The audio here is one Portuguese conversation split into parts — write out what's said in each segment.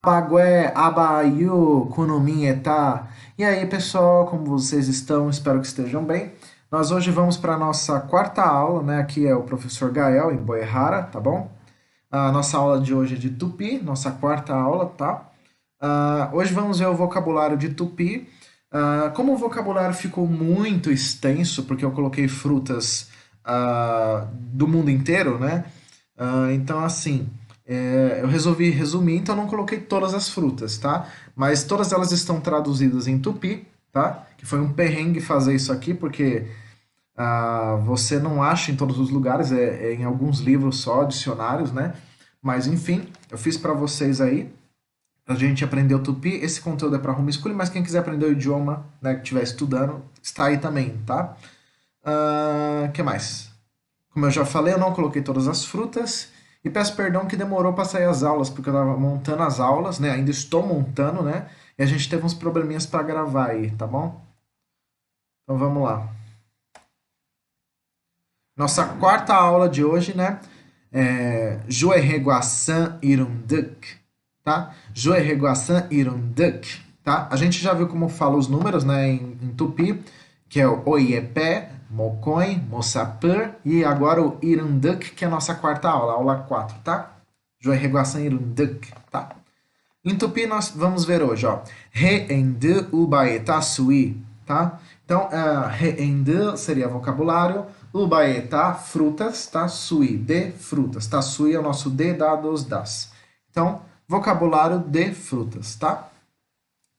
Pagué, Abayu, Kunumin, Etá. E aí, pessoal, como vocês estão? Espero que estejam bem. Nós hoje vamos para a nossa quarta aula, né? Aqui é o professor Gael, em Boihara, tá bom? A nossa aula de hoje é de Tupi, nossa quarta aula, tá? Hoje vamos ver o vocabulário de Tupi. Como o vocabulário ficou muito extenso, porque eu coloquei frutas do mundo inteiro, né? Então, assim, eu resolvi resumir, então não coloquei todas as frutas, tá? Mas todas elas estão traduzidas em tupi, tá? Que foi um perrengue fazer isso aqui, porque você não acha em todos os lugares, é em alguns livros só, dicionários, né? Mas enfim, eu fiz para vocês aí, pra gente aprender o tupi. Esse conteúdo é para homeschooling, mas quem quiser aprender o idioma, né, que estiver estudando, está aí também, tá? Que mais? Como eu já falei, eu não coloquei todas as frutas. E peço perdão que demorou para sair as aulas, porque eu estava montando as aulas, né? Ainda estou montando, né? E a gente teve uns probleminhas para gravar aí, tá bom? Então vamos lá. Nossa quarta aula de hoje, né? Joerreguaçã Irunduk, tá? Joerreguaçã Irunduk, tá? A gente já viu como fala os números, né? Em tupi, que é o Oiepé, Mocoin, Moçapur e agora o Irunduk, que é a nossa quarta aula, aula 4, tá? Joerreguaçã Irunduk, tá? Em tupi nós vamos ver hoje, ó. Re-endu ubaeta sui, tá? Então, re-endu seria vocabulário, ubaeta, frutas, tá? Sui, de frutas, tá? Sui é o nosso de, da, dos, das. Então, vocabulário de frutas, tá?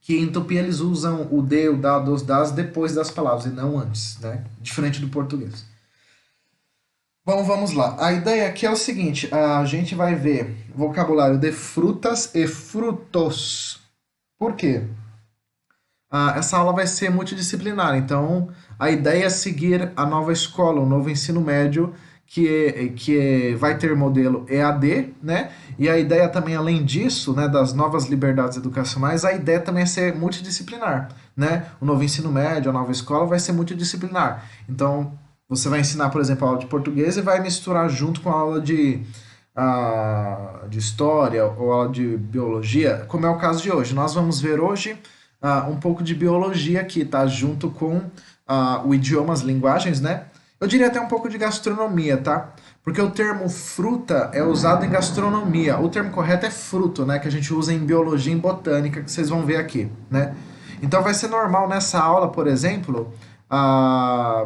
Que em tupi eles usam o de, o da, dos, das depois das palavras e não antes, né? Diferente do português. Bom, vamos lá. A ideia aqui é o seguinte: a gente vai ver vocabulário de frutas e frutos. Por quê? Essa aula vai ser multidisciplinar, então a ideia é seguir a nova escola, o novo ensino médio, vai ter modelo EAD, né? E a ideia também, além disso, né, das novas liberdades educacionais, a ideia também é ser multidisciplinar, né? O novo ensino médio, a nova escola vai ser multidisciplinar. Então, você vai ensinar, por exemplo, a aula de português e vai misturar junto com a aula de história ou aula de biologia, como é o caso de hoje. Nós vamos ver hoje um pouco de biologia aqui, tá? Junto com o idioma, as linguagens, né? Eu diria até um pouco de gastronomia, tá? Porque o termo fruta é usado em gastronomia. O termo correto é fruto, né? Que a gente usa em biologia e em botânica, que vocês vão ver aqui, né? Então vai ser normal nessa aula, por exemplo,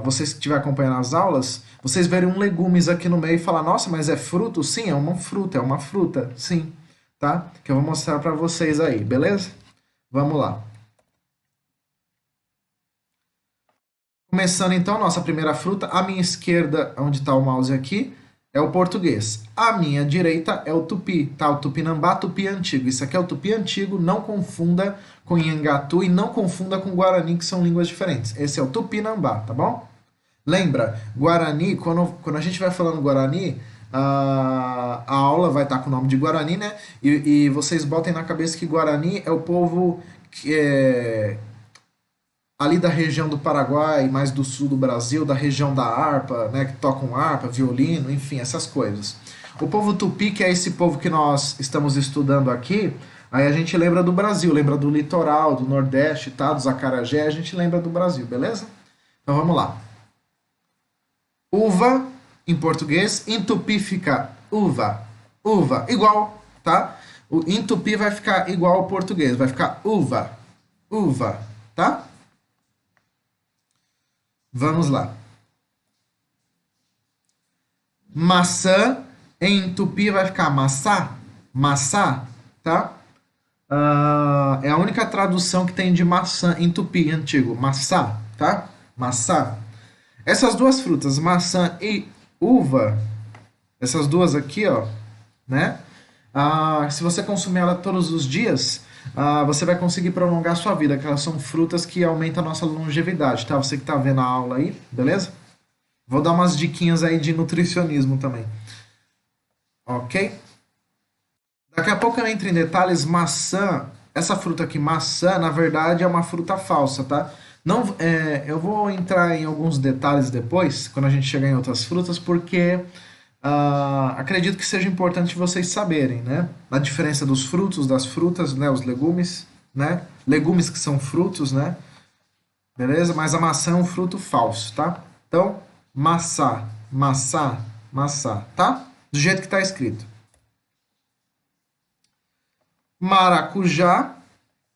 vocês que estiverem acompanhando as aulas, vocês verem um legumes aqui no meio e falar, nossa, mas é fruto? Sim, é uma fruta, sim, tá? Que eu vou mostrar para vocês aí, beleza? Vamos lá. Começando então, nossa primeira fruta. À minha esquerda, onde está o mouse aqui, é o português. À minha direita é o tupi, tá? O tupinambá, tupi antigo. Isso aqui é o tupi antigo, não confunda com Nhangatu e não confunda com Guarani, que são línguas diferentes. Esse é o tupinambá, tá bom? Lembra, Guarani, quando a gente vai falando Guarani, a aula vai estar com o nome de Guarani, né? E vocês botem na cabeça que Guarani é o povo que é ali da região do Paraguai, mais do sul do Brasil, da região da harpa, né, que tocam harpa, violino, enfim, essas coisas. O povo tupi, que é esse povo que nós estamos estudando aqui, aí a gente lembra do Brasil, lembra do litoral, do Nordeste, tá, dos acarajé, a gente lembra do Brasil, beleza? Então vamos lá. Uva, em português, em tupi fica uva, uva, igual, tá? O em tupi vai ficar igual ao português, vai ficar uva, uva, tá? Vamos lá. Maçã em tupi vai ficar maçã, maçã, tá? É a única tradução que tem de maçã em tupi antigo, maçã, tá? Maçã. Essas duas frutas, maçã e uva, essas duas aqui, ó, né? Se você consumir ela todos os dias, você vai conseguir prolongar a sua vida, que elas são frutas que aumentam a nossa longevidade, tá? Você que tá vendo a aula aí, beleza? Vou dar umas diquinhas aí de nutricionismo também, ok? Daqui a pouco eu entro em detalhes. Maçã, essa fruta aqui, maçã, na verdade é uma fruta falsa, tá? Não, eu vou entrar em alguns detalhes depois, quando a gente chegar em outras frutas, porque acredito que seja importante vocês saberem, né? A diferença dos frutos, das frutas, né? Os legumes, né? Legumes que são frutos, né? Beleza? Mas a maçã é um fruto falso, tá? Então, maçã, maçã, maçã, tá? Do jeito que está escrito. Maracujá,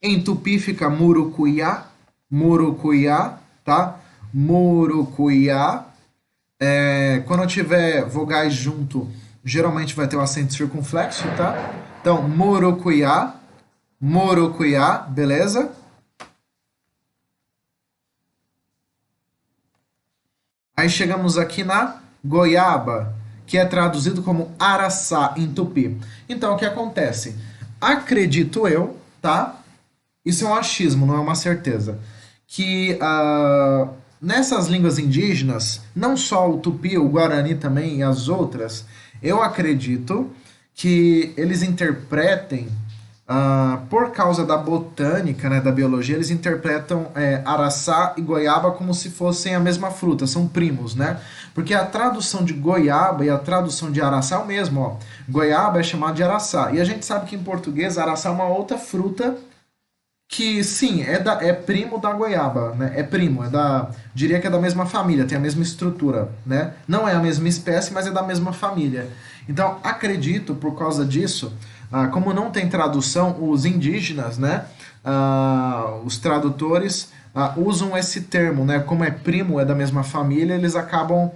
em tupi fica murucuiá, murucuiá, tá? Murucuiá. Quando tiver vogais junto, geralmente vai ter um acento circunflexo, tá? Então, murucuiá, murucuiá, beleza? Aí chegamos aqui na goiaba, que é traduzido como araçá em tupi. Então, o que acontece? Acredito eu, tá? Isso é um achismo, não é uma certeza. Que nessas línguas indígenas, não só o tupi, o guarani também e as outras, eu acredito que eles interpretem, por causa da botânica, né, da biologia, eles interpretam araçá e goiaba como se fossem a mesma fruta, são primos, né? Porque a tradução de goiaba e a tradução de araçá é o mesmo, ó. Goiaba é chamado de araçá. E a gente sabe que em português araçá é uma outra fruta que sim, é primo da goiaba, né? É primo, diria que é da mesma família, tem a mesma estrutura, né? Não é a mesma espécie, mas é da mesma família. Então, acredito, por causa disso, como não tem tradução, os indígenas, né? Os tradutores usam esse termo, né? Como é primo, é da mesma família, eles acabam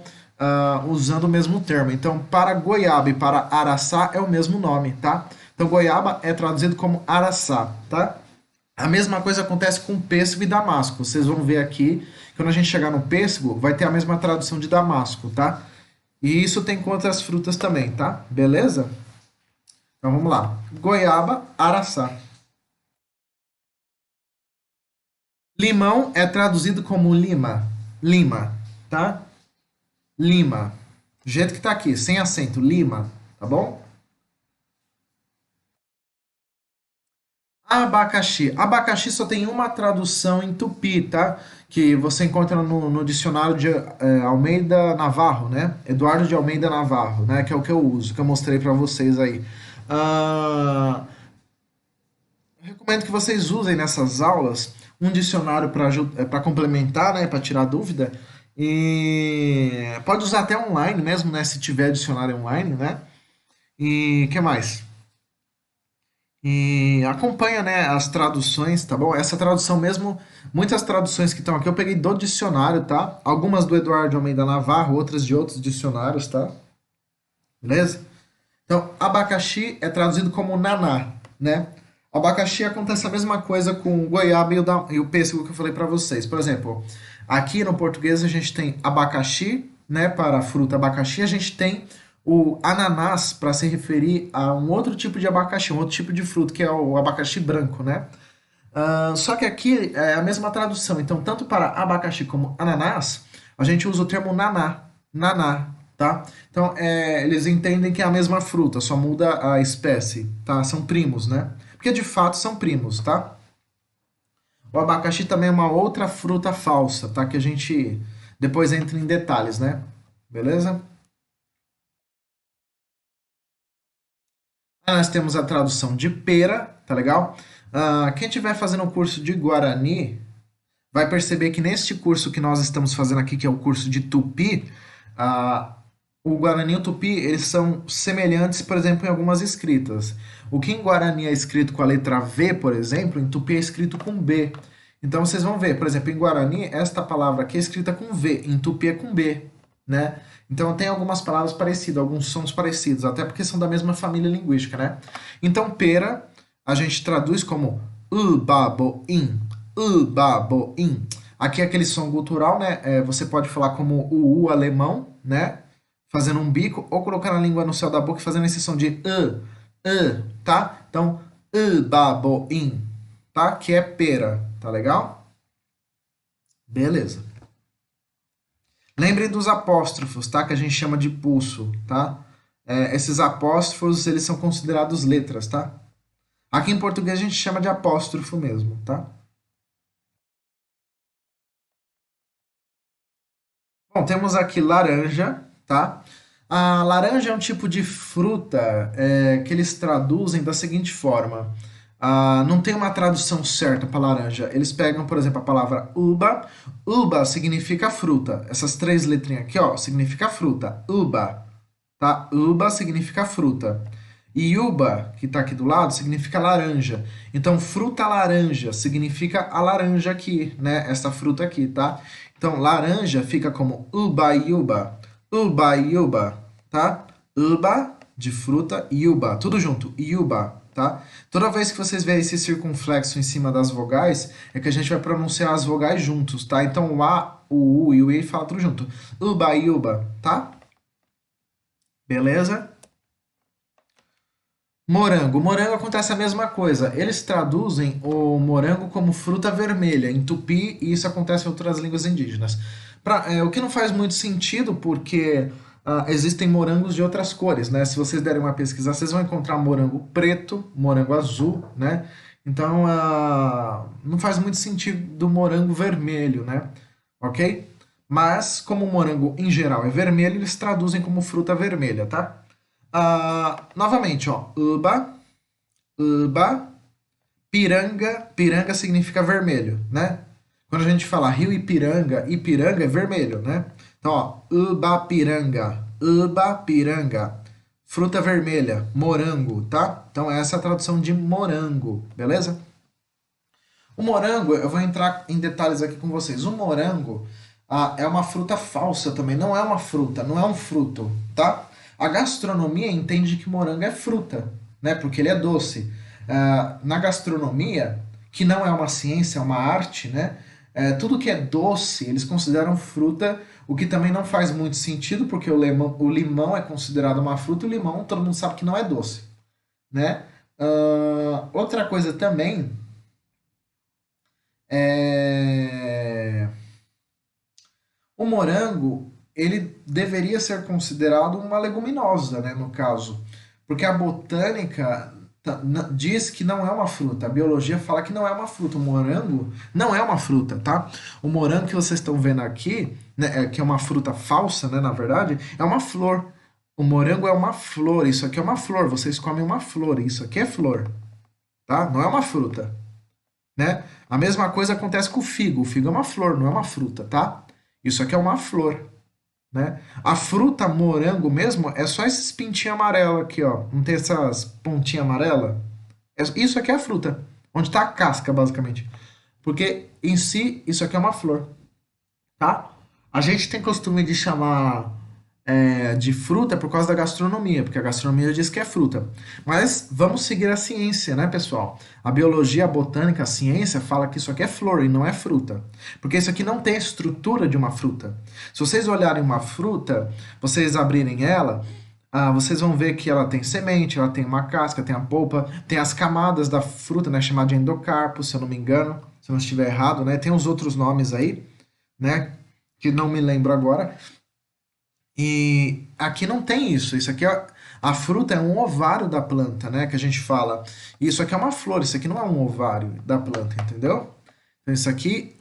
usando o mesmo termo. Então, para goiaba e para araçá é o mesmo nome, tá? Então, goiaba é traduzido como araçá, tá? A mesma coisa acontece com pêssego e damasco. Vocês vão ver aqui, quando a gente chegar no pêssego, vai ter a mesma tradução de damasco, tá? E isso tem com outras frutas também, tá? Beleza? Então vamos lá. Goiaba, araçá. Limão é traduzido como lima. Lima, tá? Lima. Do jeito que tá aqui, sem acento, lima, tá bom? Abacaxi. Abacaxi só tem uma tradução em tupi, tá? Que você encontra no dicionário de Almeida Navarro, né? Eduardo de Almeida Navarro, né? Que é o que eu uso, que eu mostrei para vocês aí. Ah, recomendo que vocês usem nessas aulas um dicionário para complementar, né? Para tirar dúvida. E pode usar até online mesmo, né? Se tiver dicionário online, né? E que mais? E acompanha, né, as traduções, tá bom? Essa tradução mesmo, muitas traduções que estão aqui eu peguei do dicionário, tá? Algumas do Eduardo Almeida Navarro, outras de outros dicionários, tá? Beleza? Então, abacaxi é traduzido como naná, né? Abacaxi acontece a mesma coisa com o goiaba e o pêssego que eu falei para vocês. Por exemplo, aqui no português a gente tem abacaxi, né, para a fruta abacaxi, a gente tem o ananás para se referir a um outro tipo de abacaxi, um outro tipo de fruta, que é o abacaxi branco, né? Só que aqui é a mesma tradução. Então, tanto para abacaxi como ananás, a gente usa o termo naná. Naná, tá? Então, eles entendem que é a mesma fruta, só muda a espécie, tá? São primos, né? Porque de fato são primos, tá? O abacaxi também é uma outra fruta falsa, tá? Que a gente depois entra em detalhes, né? Beleza? Nós temos a tradução de pera, tá legal? Quem estiver fazendo o curso de Guarani vai perceber que neste curso que nós estamos fazendo aqui, que é o curso de Tupi, ah, o Guarani e o Tupi, eles são semelhantes, por exemplo, em algumas escritas. O que em Guarani é escrito com a letra V, por exemplo, em Tupi é escrito com B. Então vocês vão ver, por exemplo, em Guarani, esta palavra aqui é escrita com V, em Tupi é com B, né? Então tem algumas palavras parecidas, alguns sons parecidos, até porque são da mesma família linguística, né? Então pera a gente traduz como ubaboim, ubaboim. Aqui é aquele som gutural, né? Você pode falar como o U alemão, né? Fazendo um bico, ou colocar a língua no céu da boca e fazendo esse som de tá? Então, ubaboim, tá? Que é pera, tá legal? Beleza. Lembrem dos apóstrofos, tá? Que a gente chama de pulso, tá? Esses apóstrofos, eles são considerados letras, tá? Aqui em português a gente chama de apóstrofo mesmo, tá? Bom, temos aqui laranja, tá? A laranja é um tipo de fruta que eles traduzem da seguinte forma. Não tem uma tradução certa para laranja. Eles pegam, por exemplo, a palavra uva. Uva significa fruta. Essas três letrinhas aqui, ó, significa fruta. Uva, tá? Uva significa fruta. E uva, que está aqui do lado, significa laranja. Então, fruta laranja significa a laranja aqui, né? Essa fruta aqui, tá? Então, laranja fica como ubaiuba. Ubaiuba, tá? Uba de fruta, yuba, tudo junto, yuba, tá? Toda vez que vocês verem esse circunflexo em cima das vogais, é que a gente vai pronunciar as vogais juntos, tá? Então o A, o U e o E fala tudo junto. Uba, yuba, tá? Beleza? Morango. Morango acontece a mesma coisa. Eles traduzem o morango como fruta vermelha em tupi e isso acontece em outras línguas indígenas. O que não faz muito sentido porque existem morangos de outras cores, né? Se vocês derem uma pesquisa, vocês vão encontrar morango preto, morango azul, né? Então, não faz muito sentido do morango vermelho, né? Ok? Mas, como o morango em geral é vermelho, eles traduzem como fruta vermelha, tá? Novamente, ó, uba, piranga, piranga significa vermelho, né? Quando a gente fala Rio Ipiranga, Ipiranga é vermelho, né? Então, ó, uba, piranga, fruta vermelha, morango, tá? Então, essa é a tradução de morango, beleza? O morango, eu vou entrar em detalhes aqui com vocês. O morango é uma fruta falsa também, não é uma fruta, não é um fruto, tá? A gastronomia entende que morango é fruta, né? Porque ele é doce. Na gastronomia, que não é uma ciência, é uma arte, né? Tudo que é doce, eles consideram fruta, o que também não faz muito sentido, porque o limão é considerado uma fruta, e o limão todo mundo sabe que não é doce, né? Outra coisa também é... O morango, ele deveria ser considerado uma leguminosa, né, no caso, porque a botânica diz que não é uma fruta, a biologia fala que não é uma fruta, o morango não é uma fruta, tá? O morango que vocês estão vendo aqui, né, que é uma fruta falsa, né, na verdade, é uma flor. O morango é uma flor, isso aqui é uma flor, vocês comem uma flor, isso aqui é flor, tá? Não é uma fruta, né? A mesma coisa acontece com o figo é uma flor, não é uma fruta, tá? Isso aqui é uma flor, né? A fruta morango mesmo é só esses pintinhos amarelos aqui, ó. Não tem essas pontinhas amarelas? Isso aqui é a fruta, onde está a casca, basicamente. Porque em si, isso aqui é uma flor, tá? A gente tem costume de chamar de fruta por causa da gastronomia, porque a gastronomia diz que é fruta. Mas vamos seguir a ciência, né, pessoal? A biologia, a botânica, a ciência fala que isso aqui é flor e não é fruta. Porque isso aqui não tem a estrutura de uma fruta. Se vocês olharem uma fruta, vocês abrirem ela, vocês vão ver que ela tem semente, ela tem uma casca, tem a polpa, tem as camadas da fruta, né, chamada de endocarpo, se eu não me engano, se eu não estiver errado, né? Tem os outros nomes aí, né, que não me lembro agora. E aqui não tem isso. Isso aqui a fruta é um ovário da planta, né? Que a gente fala. Isso aqui é uma flor, isso aqui não é um ovário da planta, entendeu? Então isso aqui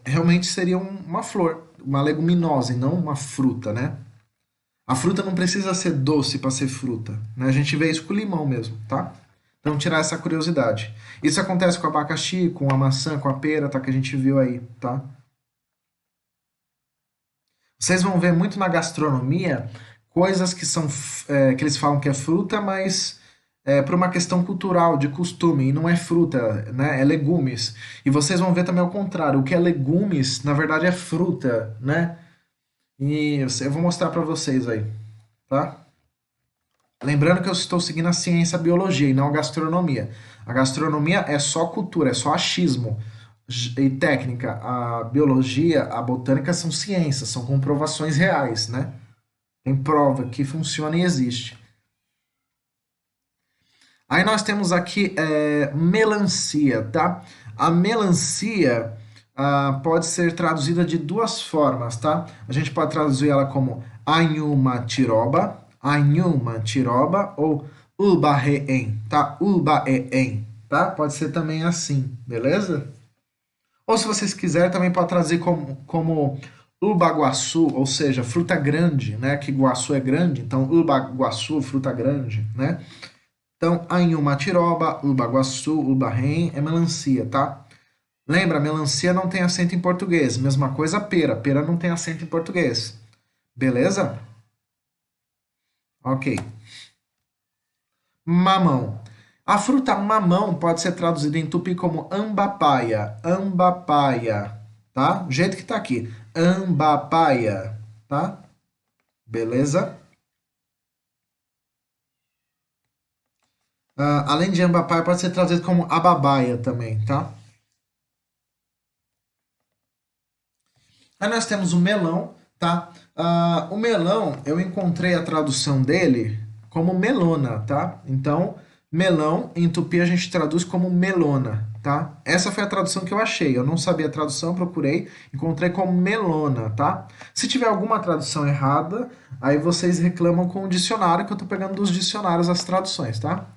realmente seria uma flor, uma leguminosa e não uma fruta, né? A fruta não precisa ser doce para ser fruta, né? A gente vê isso com o limão mesmo, tá? Então tirar essa curiosidade. Isso acontece com o abacaxi, com a maçã, com a pera, tá? Que a gente viu aí, tá? Vocês vão ver muito na gastronomia coisas que são que eles falam que é fruta, mas por uma questão cultural, de costume, e não é fruta, né? É legumes. E vocês vão ver também ao contrário, o que é legumes, na verdade é fruta, né? E eu vou mostrar para vocês aí, tá? Lembrando que eu estou seguindo a ciência, a biologia e não a gastronomia. A gastronomia é só cultura, é só achismo e técnica. A biologia, a botânica são ciências, são comprovações reais, né? Tem prova que funciona e existe. Aí nós temos aqui melancia, tá? A melancia pode ser traduzida de duas formas, tá? A gente pode traduzir ela como anhuma tiroba ou ubaheem, tá? Ubaeem, tá? Pode ser também assim, beleza? Ou se vocês quiserem, também pode traduzir como Ubaguaçu, ou seja, fruta grande, né? Que Iguaçu é grande, então Ubaguaçu, fruta grande, né? Então, Anhumatiroba, Ubaguaçu, Ubarrém é melancia, tá? Lembra, melancia não tem acento em português. Mesma coisa, pera. Pera não tem acento em português. Beleza? Ok. Mamão. A fruta mamão pode ser traduzida em tupi como ambapaia. Ambapaia. Tá? Do jeito que tá aqui. Ambapaia. Tá? Beleza? Além de ambapaia, pode ser traduzido como ababaia também, tá? Aí nós temos o melão, tá? O melão, eu encontrei a tradução dele como melona, tá? Então, melão, em tupi a gente traduz como melona, tá? Essa foi a tradução que eu achei. Eu não sabia a tradução, procurei, encontrei como melona, tá? Se tiver alguma tradução errada, aí vocês reclamam com o dicionário, que eu tô pegando dos dicionários as traduções, tá?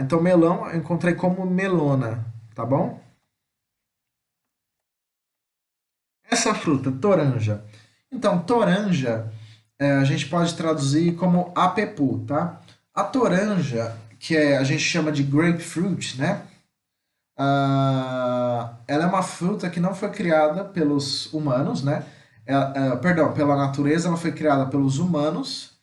Então, melão eu encontrei como melona, tá bom? Essa fruta, toranja. Então, toranja, a gente pode traduzir como apepu, tá? A toranja, que a gente chama de grapefruit, né? Ela é uma fruta que não foi criada pelos humanos, né? Perdão, pela natureza, ela foi criada pelos humanos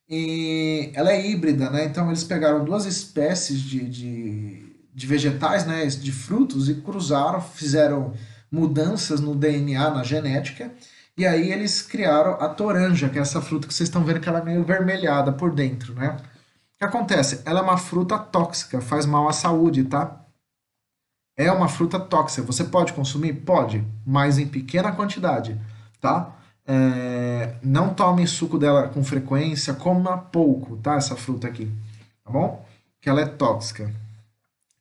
e ela é híbrida, né? Então eles pegaram duas espécies de vegetais, né? De frutos e cruzaram, fizeram mudanças no DNA, na genética, e aí eles criaram a toranja, que é essa fruta que vocês estão vendo que ela é meio vermelhada por dentro, né? O que acontece? Ela é uma fruta tóxica, faz mal à saúde, tá? É uma fruta tóxica. Você pode consumir? Pode, mas em pequena quantidade, tá? Não tome suco dela com frequência, coma pouco, tá? Essa fruta aqui, tá bom? Que ela é tóxica.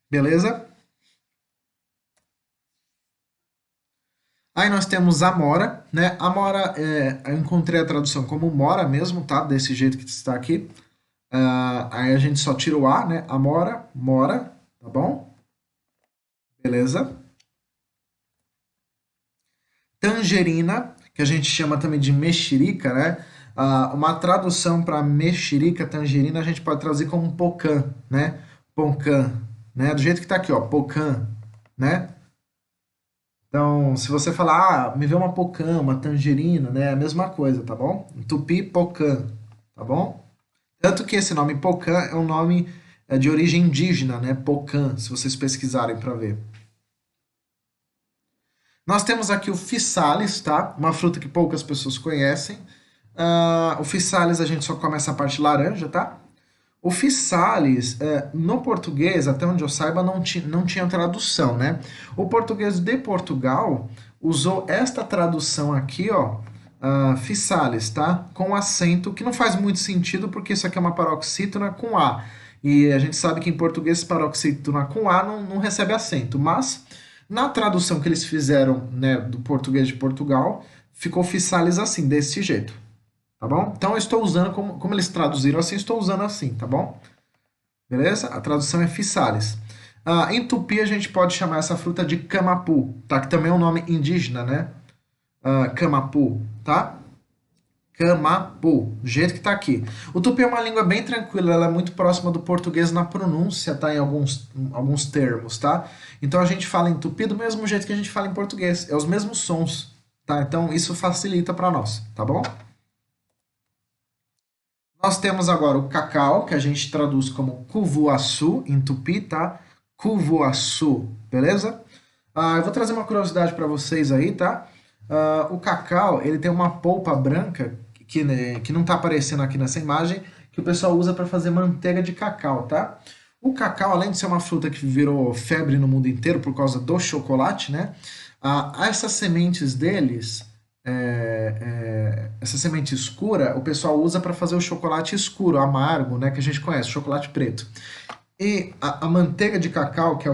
Beleza? Aí nós temos amora, né? Amora, eu encontrei a tradução como mora mesmo, tá? Desse jeito que está aqui. Aí a gente só tira o A, né? Amora, mora, tá bom? Beleza? Tangerina, que a gente chama também de mexerica, né? Uma tradução para mexerica, tangerina, a gente pode traduzir como pocã, né? Poncã, né? Do jeito que tá aqui, ó, pocã, né? Então, se você falar, me vê uma pocã, uma tangerina, né? É a mesma coisa, tá bom? Em tupi, pocã, tá bom? Tanto que esse nome pocã é um nome de origem indígena, né? Pocã, se vocês pesquisarem para ver. Nós temos aqui o physalis, tá? Uma fruta que poucas pessoas conhecem. O physalis a gente só come essa parte laranja, tá? O physalis, no português, até onde eu saiba, não tinha tradução, né? O português de Portugal usou esta tradução aqui, ó, physalis, tá? Com acento, que não faz muito sentido, porque isso aqui é uma paroxítona com A. E a gente sabe que em português paroxítona com A não recebe acento, mas na tradução que eles fizeram, né, do português de Portugal, ficou physalis assim, desse jeito. Tá bom? Então eu estou usando, como eles traduziram assim, estou usando assim, tá bom? Beleza? A tradução é physalis. Em tupi a gente pode chamar essa fruta de camapu, tá? Que também é um nome indígena, né? Camapu, tá? Camapu, do jeito que tá aqui. O tupi é uma língua bem tranquila, ela é muito próxima do português na pronúncia, tá? Em alguns termos, tá? Então a gente fala em tupi do mesmo jeito que a gente fala em português, é os mesmos sons, tá? Então isso facilita para nós, tá bom? Nós temos agora o cacau, que a gente traduz como cuvuaçu em tupi, tá? Cuvuaçu, beleza? Eu vou trazer uma curiosidade para vocês aí, tá? O cacau, ele tem uma polpa branca, né, que não está aparecendo aqui nessa imagem, que o pessoal usa para fazer manteiga de cacau, tá? O cacau, além de ser uma fruta que virou febre no mundo inteiro por causa do chocolate, né? Essas sementes deles essa semente escura o pessoal usa para fazer o chocolate escuro, amargo, né, que a gente conhece, chocolate preto. E a manteiga de cacau, que é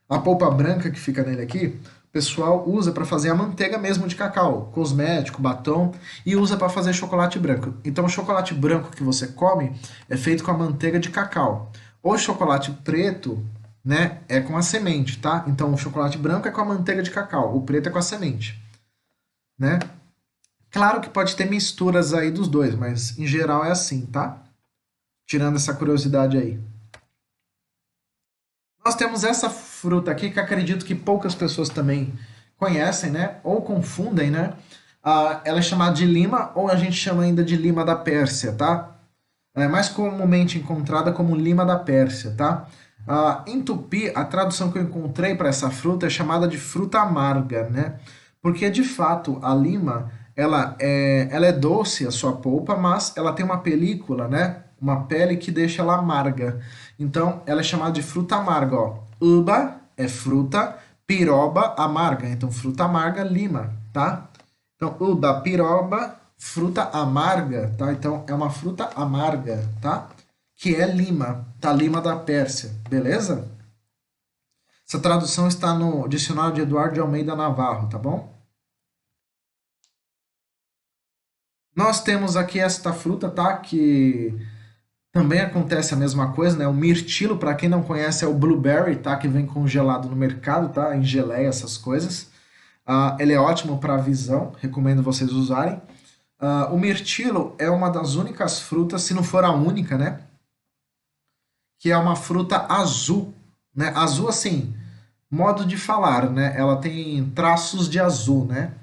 a polpa branca que fica nele aqui, o pessoal usa para fazer a manteiga mesmo de cacau, cosmético, batom, e usa para fazer chocolate branco. Então o chocolate branco que você come é feito com a manteiga de cacau. O chocolate preto, né, é com a semente, tá? Então o chocolate branco é com a manteiga de cacau, o preto é com a semente. né? Claro que pode ter misturas aí dos dois, mas em geral é assim, tá? Tirando essa curiosidade aí. Nós temos essa fruta aqui que acredito que poucas pessoas também conhecem, né? Ou confundem, né? Ela é chamada de lima ou a gente chama ainda de lima da Pérsia, tá? É mais comumente encontrada como lima da Pérsia, tá? Em tupi, a tradução que eu encontrei para essa fruta é chamada de fruta amarga, né? Porque de fato a lima ela é doce a sua polpa, mas ela tem uma película, né? Uma pele que deixa ela amarga. Então ela é chamada de fruta amarga, ó. Uba é fruta, piroba amarga. Então fruta amarga, lima, tá? Então uba, piroba, fruta amarga, tá? Então é uma fruta amarga, tá? Que é lima, tá? Lima da Pérsia, beleza? Essa tradução está no dicionário de Eduardo de Almeida Navarro, tá bom? Nós temos aqui esta fruta, tá? Que também acontece a mesma coisa, né? O mirtilo, para quem não conhece, é o blueberry, tá? Que vem congelado no mercado, tá? Em geleia, essas coisas. Ele é ótimo para visão, recomendo vocês usarem. O mirtilo é uma das únicas frutas, se não for a única, né? Que é uma fruta azul, né? Azul assim, modo de falar, né? Ela tem traços de azul, né?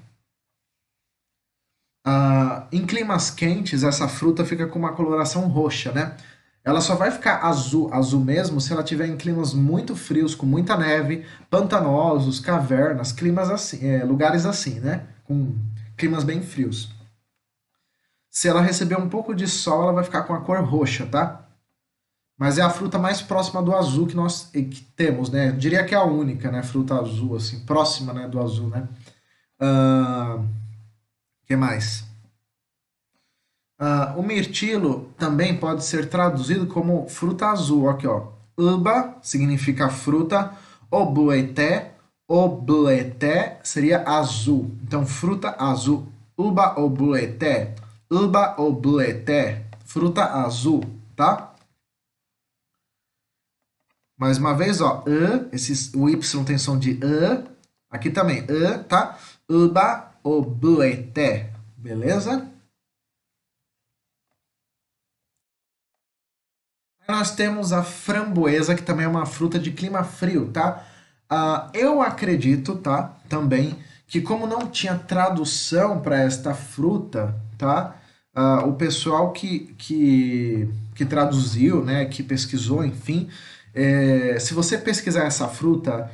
Em climas quentes, essa fruta fica com uma coloração roxa, né? Ela só vai ficar azul, azul mesmo, se ela tiver em climas muito frios, com muita neve, pantanosos, cavernas, climas assim, lugares assim, né? Com climas bem frios. Se ela receber um pouco de sol, ela vai ficar com a cor roxa, tá? Mas é a fruta mais próxima do azul que nós que temos, né? Eu diria que é a única, né? Fruta azul, assim, próxima, né, do azul, né? Que mais? O mirtilo também pode ser traduzido como fruta azul. Aqui, ó. Uba significa fruta, oblueté, oblueté seria azul. Então, fruta azul. Uba oblueté, fruta azul, tá? Mais uma vez, ó, o Y tem som de aqui também, tá? Uba oblueté, beleza? Nós temos a framboesa, que também é uma fruta de clima frio, tá? Eu acredito, tá? Também que como não tinha tradução para esta fruta, tá? O pessoal que traduziu, né? Que pesquisou, enfim, se você pesquisar essa fruta,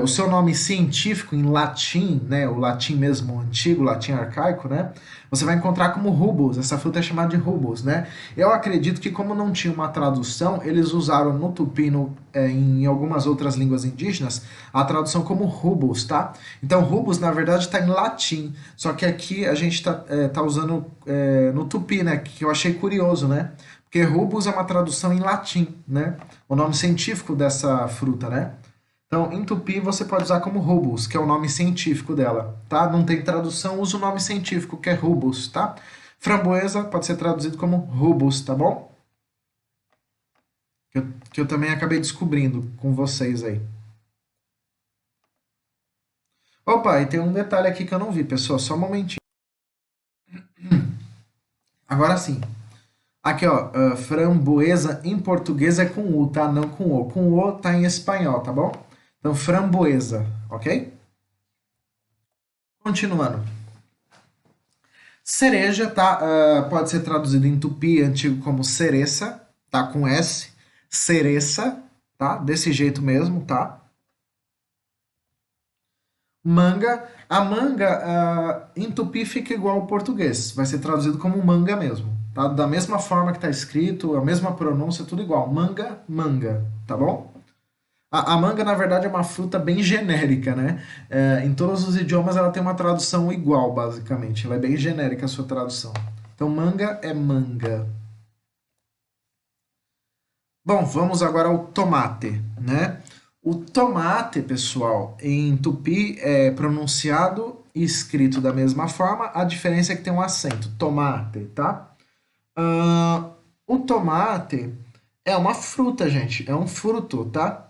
o seu nome científico em latim, né? O latim mesmo antigo, o latim arcaico, né? Você vai encontrar como rubus. Essa fruta é chamada de rubus, né? Eu acredito que como não tinha uma tradução, eles usaram no tupi, em algumas outras línguas indígenas, a tradução como rubus, tá? Então rubus na verdade está em latim, só que aqui a gente tá usando no tupi, né? Que eu achei curioso, né? Porque rubus é uma tradução em latim, né? O nome científico dessa fruta, né? Então, em tupi você pode usar como rubus, que é o nome científico dela, tá? Não tem tradução, usa o nome científico, que é rubus, tá? Framboesa pode ser traduzido como rubus, tá bom? Que eu também acabei descobrindo com vocês aí. Opa, e tem um detalhe aqui que eu não vi, pessoal, só um momentinho. Agora sim. Aqui, ó, framboesa em português é com U, tá? Não com O. Com O tá em espanhol, tá bom? Então, framboesa, ok? Continuando. Cereja, tá? Pode ser traduzido em tupi antigo como cereça, tá? Com S. Cereça, tá? Desse jeito mesmo, tá? Manga. A manga, em tupi fica igual ao português. Vai ser traduzido como manga mesmo, tá? Da mesma forma que tá escrito, a mesma pronúncia, tudo igual. Manga, manga, tá bom? A manga, na verdade, é uma fruta bem genérica, né? Em todos os idiomas ela tem uma tradução igual, basicamente. Ela é bem genérica a sua tradução. Então, manga é manga. Bom, vamos agora ao tomate, né? O tomate, pessoal, em tupi é pronunciado e escrito da mesma forma, a diferença é que tem um acento, tomate, tá? O tomate é uma fruta, gente, é um fruto, tá?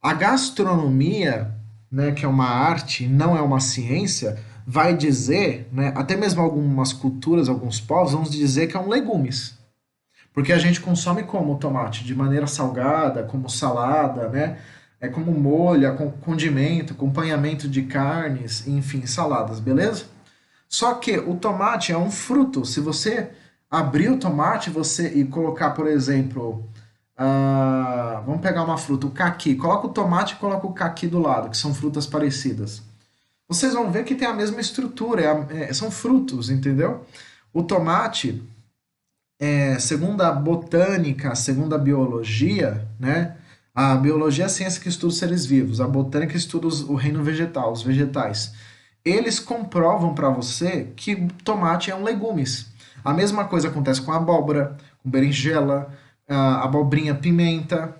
A gastronomia, né, que é uma arte, não é uma ciência, vai dizer, né, até mesmo algumas culturas, alguns povos vão dizer que é um legumes. Porque a gente consome como o tomate? De maneira salgada, como salada, né? É como molho, condimento, acompanhamento de carnes, enfim, saladas, beleza? Só que o tomate é um fruto. Se você abrir o tomate e colocar, por exemplo, vamos pegar uma fruta, o caqui. Coloca o tomate e coloca o caqui do lado, que são frutas parecidas. Vocês vão ver que tem a mesma estrutura, são frutos, entendeu? O tomate, segundo a botânica, segundo a biologia, né? A biologia é a ciência que estuda os seres vivos, a botânica estuda o reino vegetal, os vegetais. Eles comprovam para você que tomate é um legumes. A mesma coisa acontece com abóbora, com berinjela, abobrinha, pimenta,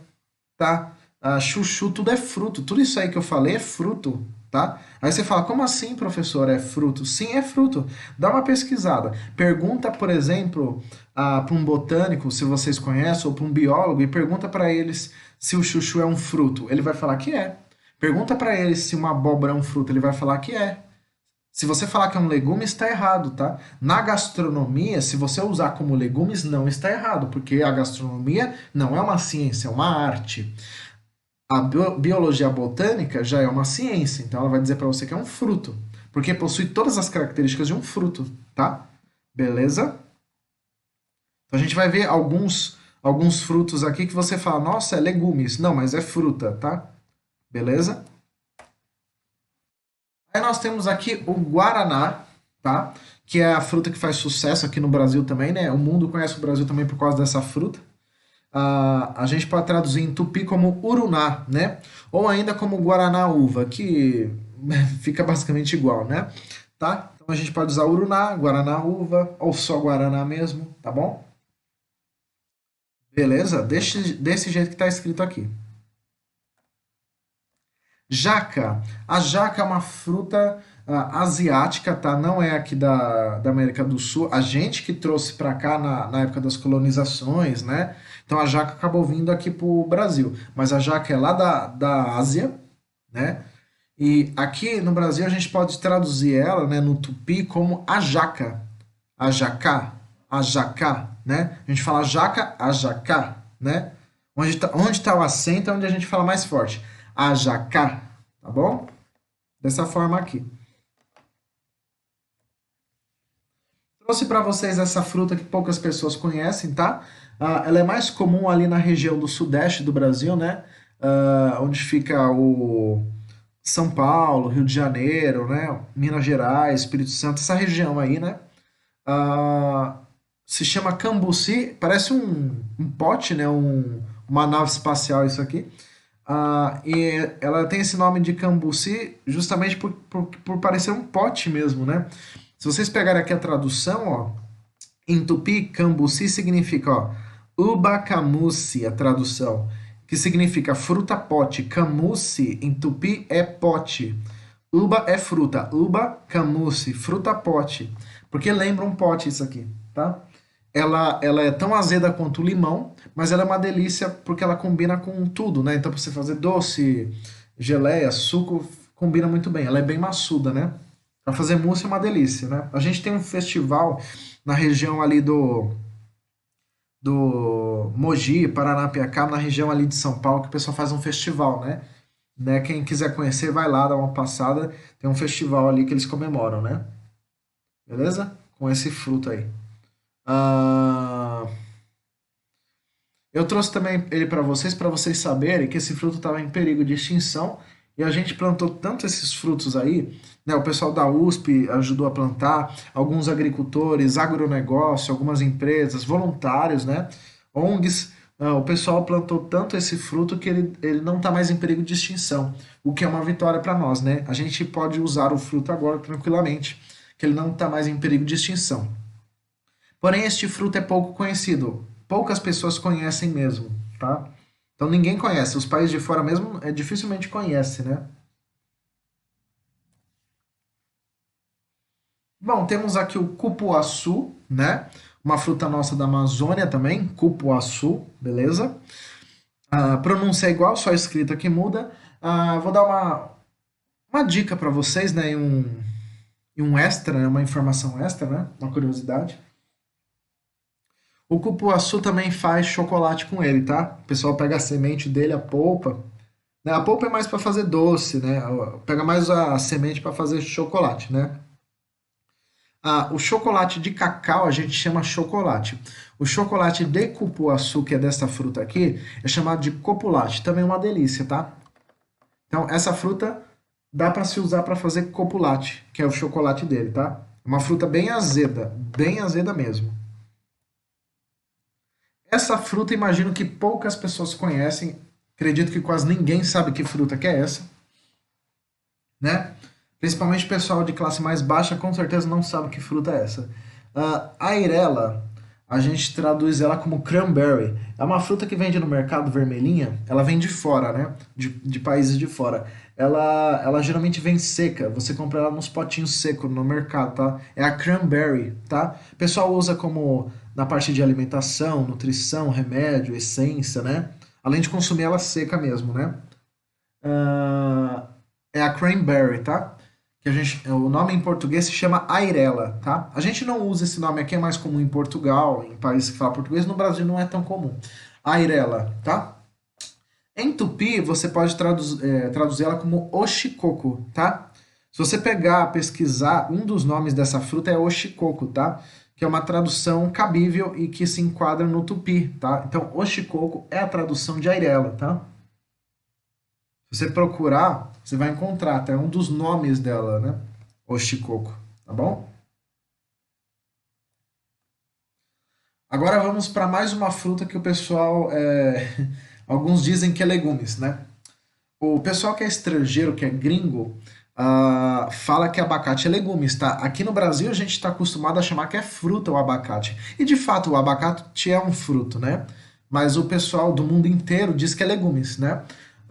tá? Chuchu, tudo é fruto. Tudo isso aí que eu falei é fruto, tá? Aí você fala, como assim, professor, é fruto? Sim, é fruto. Dá uma pesquisada. Pergunta, por exemplo, para um botânico, se vocês conhecem, ou para um biólogo, e pergunta para eles se o chuchu é um fruto. Ele vai falar que é. Pergunta para eles se uma abóbora é um fruto. Ele vai falar que é. Se você falar que é um legume, está errado, tá? Na gastronomia, se você usar como legumes, não está errado, porque a gastronomia não é uma ciência, é uma arte. A biologia botânica já é uma ciência, então ela vai dizer para você que é um fruto, porque possui todas as características de um fruto, tá? Beleza? Então a gente vai ver alguns frutos aqui que você fala, nossa, é legumes. Não, mas é fruta, tá? Beleza? Aí nós temos aqui o guaraná, tá? Que é a fruta que faz sucesso aqui no Brasil também, né? O mundo conhece o Brasil também por causa dessa fruta. A gente pode traduzir em tupi como uruná, né? Ou ainda como guaraná uva, que fica basicamente igual, né? Tá? Então a gente pode usar uruná, guaraná uva, ou só guaraná mesmo, tá bom? Beleza? Desse jeito que está escrito aqui. Jaca. A jaca é uma fruta asiática, tá? Não é aqui da América do Sul. A gente que trouxe para cá na época das colonizações, né? Então a jaca acabou vindo aqui pro Brasil. Mas a jaca é lá da Ásia, né? E aqui no Brasil a gente pode traduzir ela, né, no tupi como ajaca, ajacá, ajacá, né? A gente fala jaca, ajacá, né? Onde tá o acento é onde a gente fala mais forte. Ajacá, tá bom? Dessa forma aqui. Trouxe para vocês essa fruta que poucas pessoas conhecem, tá? Ela é mais comum ali na região do sudeste do Brasil, né? Onde fica o São Paulo, Rio de Janeiro, né? Minas Gerais, Espírito Santo, essa região aí, né? Ah, se chama cambuci, parece um pote, né? Uma nave espacial isso aqui. E ela tem esse nome de cambuci justamente por parecer um pote mesmo, né? Se vocês pegarem aqui a tradução, ó, em tupi, cambuci significa, ó, uba camusi, a tradução, que significa fruta pote. Camusi, em tupi, é pote. Uba é fruta. Uba camusi, fruta pote. Porque lembra um pote isso aqui, tá? Ela é tão azeda quanto o limão, mas ela é uma delícia porque ela combina com tudo, né? Então, pra você fazer doce, geleia, suco, combina muito bem. Ela é bem maçuda, né? Pra fazer mousse é uma delícia, né? A gente tem um festival na região ali do Mogi, Paranapiacaba, na região ali de São Paulo, que o pessoal faz um festival, né? Quem quiser conhecer, vai lá, dá uma passada. Tem um festival ali que eles comemoram, né? Beleza? Com esse fruto aí. Ah, eu trouxe também ele para vocês saberem que esse fruto estava em perigo de extinção e a gente plantou tanto esses frutos aí, né? O pessoal da USP ajudou a plantar, alguns agricultores, agronegócio, algumas empresas, voluntários, né? ONGs, o pessoal plantou tanto esse fruto que ele não está mais em perigo de extinção, o que é uma vitória para nós, né? A gente pode usar o fruto agora tranquilamente, que ele não está mais em perigo de extinção. Porém, este fruto é pouco conhecido. Poucas pessoas conhecem mesmo, tá? Então ninguém conhece. Os países de fora mesmo dificilmente conhecem, né? Bom, temos aqui o cupuaçu, né? Uma fruta nossa da Amazônia também, cupuaçu, beleza? A pronúncia é igual, só a escrita que muda. Vou dar uma dica para vocês, né? E um extra, né, uma informação extra, né, uma curiosidade. O cupuaçu também faz chocolate com ele, tá? O pessoal pega a semente dele, a polpa, né? A polpa é mais para fazer doce, né? Pega mais a semente para fazer chocolate, né? O chocolate de cacau a gente chama chocolate. O chocolate de cupuaçu, que é dessa fruta aqui, é chamado de copulate. Também é uma delícia, tá? Então, essa fruta dá para se usar para fazer copulate, que é o chocolate dele, tá? Uma fruta bem azeda mesmo. Essa fruta, imagino que poucas pessoas conhecem. Acredito que quase ninguém sabe que fruta que é essa, né? Principalmente o pessoal de classe mais baixa, com certeza não sabe que fruta é essa. A eirela, a gente traduz ela como cranberry. É uma fruta que vende no mercado vermelhinha. Ela vem de fora, né? De países de fora. Ela geralmente vem seca. Você compra ela nos potinhos secos no mercado, tá? É a cranberry, tá? O pessoal usa como na parte de alimentação, nutrição, remédio, essência, né? Além de consumir ela seca mesmo, né? Ah, é a cranberry, tá? Que a gente, o nome em português se chama airela, tá? A gente não usa esse nome aqui, é mais comum em Portugal, em países que falam português, no Brasil não é tão comum. Airela, tá? Em tupi, você pode traduzir ela como oxikoco, tá? Se você pegar, pesquisar, um dos nomes dessa fruta é oxikoco, tá? Que é uma tradução cabível e que se enquadra no tupi, tá? Então, oxikoco é a tradução de airela, tá? Se você procurar, você vai encontrar até um dos nomes dela, né? Oshikoku, tá bom? Agora vamos para mais uma fruta que o pessoal, alguns dizem que é legumes, né? O pessoal que é estrangeiro, que é gringo, fala que abacate é legumes, tá? Aqui no Brasil a gente está acostumado a chamar que é fruta o abacate. E de fato o abacate é um fruto, né? Mas o pessoal do mundo inteiro diz que é legumes, né?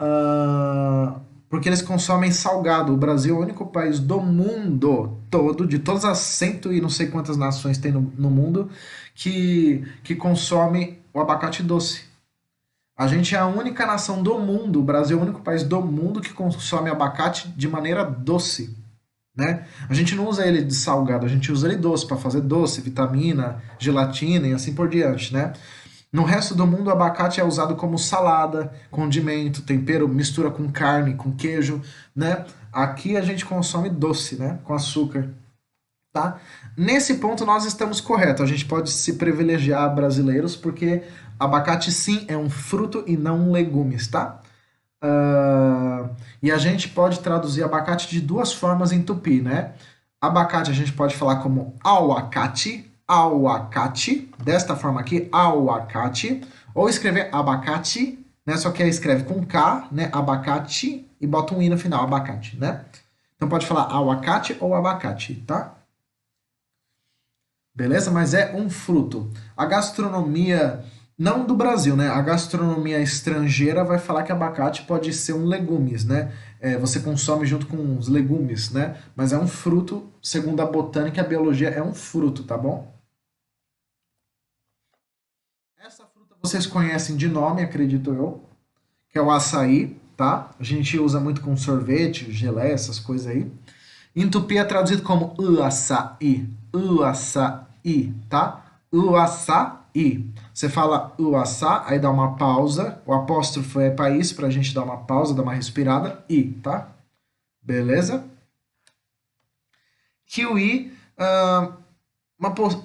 Ah, porque eles consomem salgado. O Brasil é o único país do mundo todo, de todas as cento e não sei quantas nações tem no mundo, que consome o abacate doce. A gente é a única nação do mundo, o Brasil é o único país do mundo que consome abacate de maneira doce, né? A gente não usa ele de salgado, a gente usa ele doce para fazer doce, vitamina, gelatina e assim por diante, né? No resto do mundo, o abacate é usado como salada, condimento, tempero, mistura com carne, com queijo, né? Aqui a gente consome doce, né? Com açúcar, tá? Nesse ponto nós estamos corretos. A gente pode se privilegiar brasileiros porque abacate sim é um fruto e não um legumes, tá? E a gente pode traduzir abacate de duas formas em tupi, né? Abacate a gente pode falar como auacate, auacate, desta forma aqui, auacate, ou escrever abacate, né? Só que aí escreve com K, né? Abacate e bota um I no final, abacate, né? Então pode falar auacate ou abacate, tá? Beleza? Mas é um fruto. A gastronomia, não do Brasil, né? A gastronomia estrangeira vai falar que abacate pode ser um legumes, né? Você consome junto com os legumes, né? Mas é um fruto, segundo a botânica e a biologia, é um fruto, tá bom? Essa fruta vocês conhecem de nome, acredito eu, que é o açaí, tá? A gente usa muito com sorvete, geleia, essas coisas aí. Em tupi é traduzido como uaçaí, uaçaí, tá? Uaçaí. Você fala uaçá, aí dá uma pausa, o apóstrofo é para isso, pra gente dar uma pausa, dar uma respirada, i, tá? Beleza? Kiwi,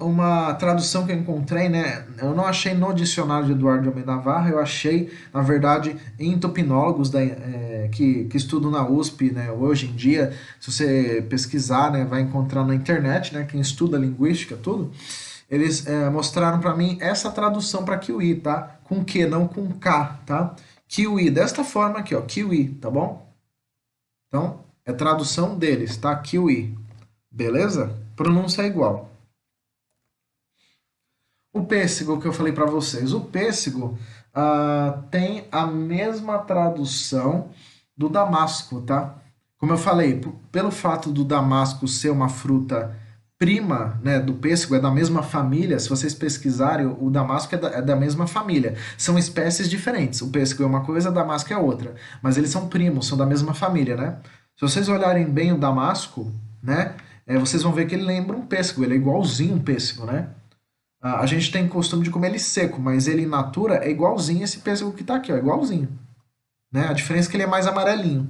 uma tradução que eu encontrei, né? Eu não achei no dicionário de Eduardo de Almeida Navarro, eu achei, na verdade, em tupinólogos que estudam na USP, né? Hoje em dia, se você pesquisar, né, vai encontrar na internet, né? Quem estuda linguística, tudo, eles mostraram para mim essa tradução para kiwi, tá? Com Q, não com K, tá? Kiwi, desta forma aqui, ó, kiwi, tá bom? Então, é tradução deles, tá? Kiwi, beleza? Pronúncia é igual. O pêssego que eu falei para vocês. O pêssego tem a mesma tradução do damasco, tá? Como eu falei, pelo fato do damasco ser uma fruta prima, né, do pêssego, é da mesma família. Se vocês pesquisarem, o damasco é da mesma família. São espécies diferentes. O pêssego é uma coisa, o damasco é outra. Mas eles são primos, são da mesma família, né? Se vocês olharem bem o damasco, né, vocês vão ver que ele lembra um pêssego, ele é igualzinho um pêssego, né? A gente tem costume de comer ele seco, mas ele in natura é igualzinho esse pêssego que está aqui, ó, igualzinho. Né? A diferença é que ele é mais amarelinho.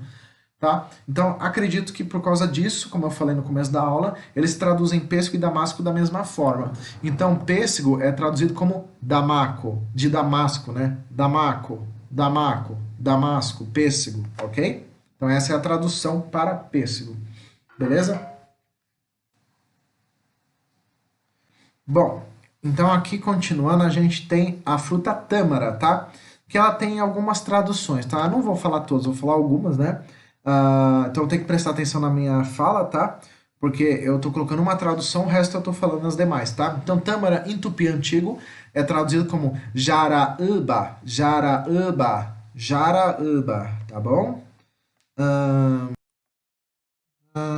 Tá? Então, acredito que por causa disso, como eu falei no começo da aula, eles traduzem pêssego e damasco da mesma forma. Então, pêssego é traduzido como damaco, de Damasco, né? Damaco, damaco, damasco, pêssego, ok? Então, essa é a tradução para pêssego, beleza? Bom, então aqui continuando, a gente tem a fruta tâmara, tá? Que ela tem algumas traduções, tá? Eu não vou falar todas, vou falar algumas, né? Então tem que prestar atenção na minha fala, tá? Porque eu tô colocando uma tradução, o resto eu tô falando as demais, tá? Então, tâmara em tupi antigo é traduzido como jaraúba, jaraúba, jaraúba, tá bom?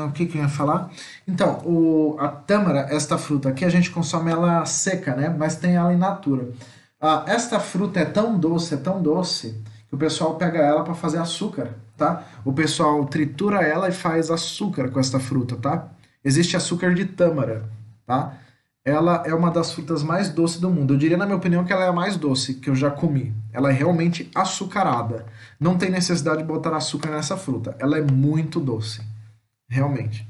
O que que eu ia falar? Então, a tâmara, esta fruta aqui, a gente consome ela seca, né? Mas tem ela in natura. Esta fruta é tão doce, que o pessoal pega ela para fazer açúcar, tá? O pessoal tritura ela e faz açúcar com esta fruta, tá? Existe açúcar de tâmara, tá? Ela é uma das frutas mais doces do mundo. Eu diria, na minha opinião, que ela é a mais doce que eu já comi. Ela é realmente açucarada. Não tem necessidade de botar açúcar nessa fruta. Ela é muito doce. Realmente.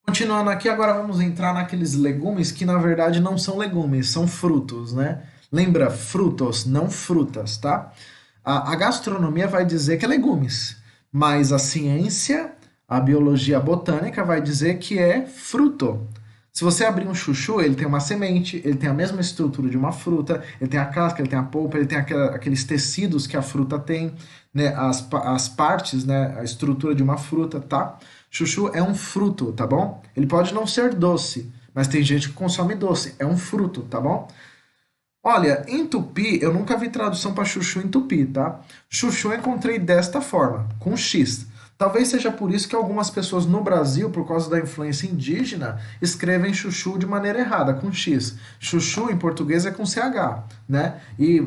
Continuando aqui, agora vamos entrar naqueles legumes que na verdade não são legumes, são frutos, né? Lembra, frutos, não frutas, tá? A gastronomia vai dizer que é legumes, mas a ciência, a biologia botânica vai dizer que é fruto. Se você abrir um chuchu, ele tem uma semente, ele tem a mesma estrutura de uma fruta, ele tem a casca, ele tem a polpa, ele tem aqueles tecidos que a fruta tem, né? As partes, né? A estrutura de uma fruta, tá? Chuchu é um fruto, tá bom? Ele pode não ser doce, mas tem gente que consome doce. É um fruto, tá bom? Olha, em tupi, eu nunca vi tradução para chuchu em tupi, tá? Chuchu eu encontrei desta forma, com X. Talvez seja por isso que algumas pessoas no Brasil, por causa da influência indígena, escrevem chuchu de maneira errada, com X. Chuchu em português é com CH, né? E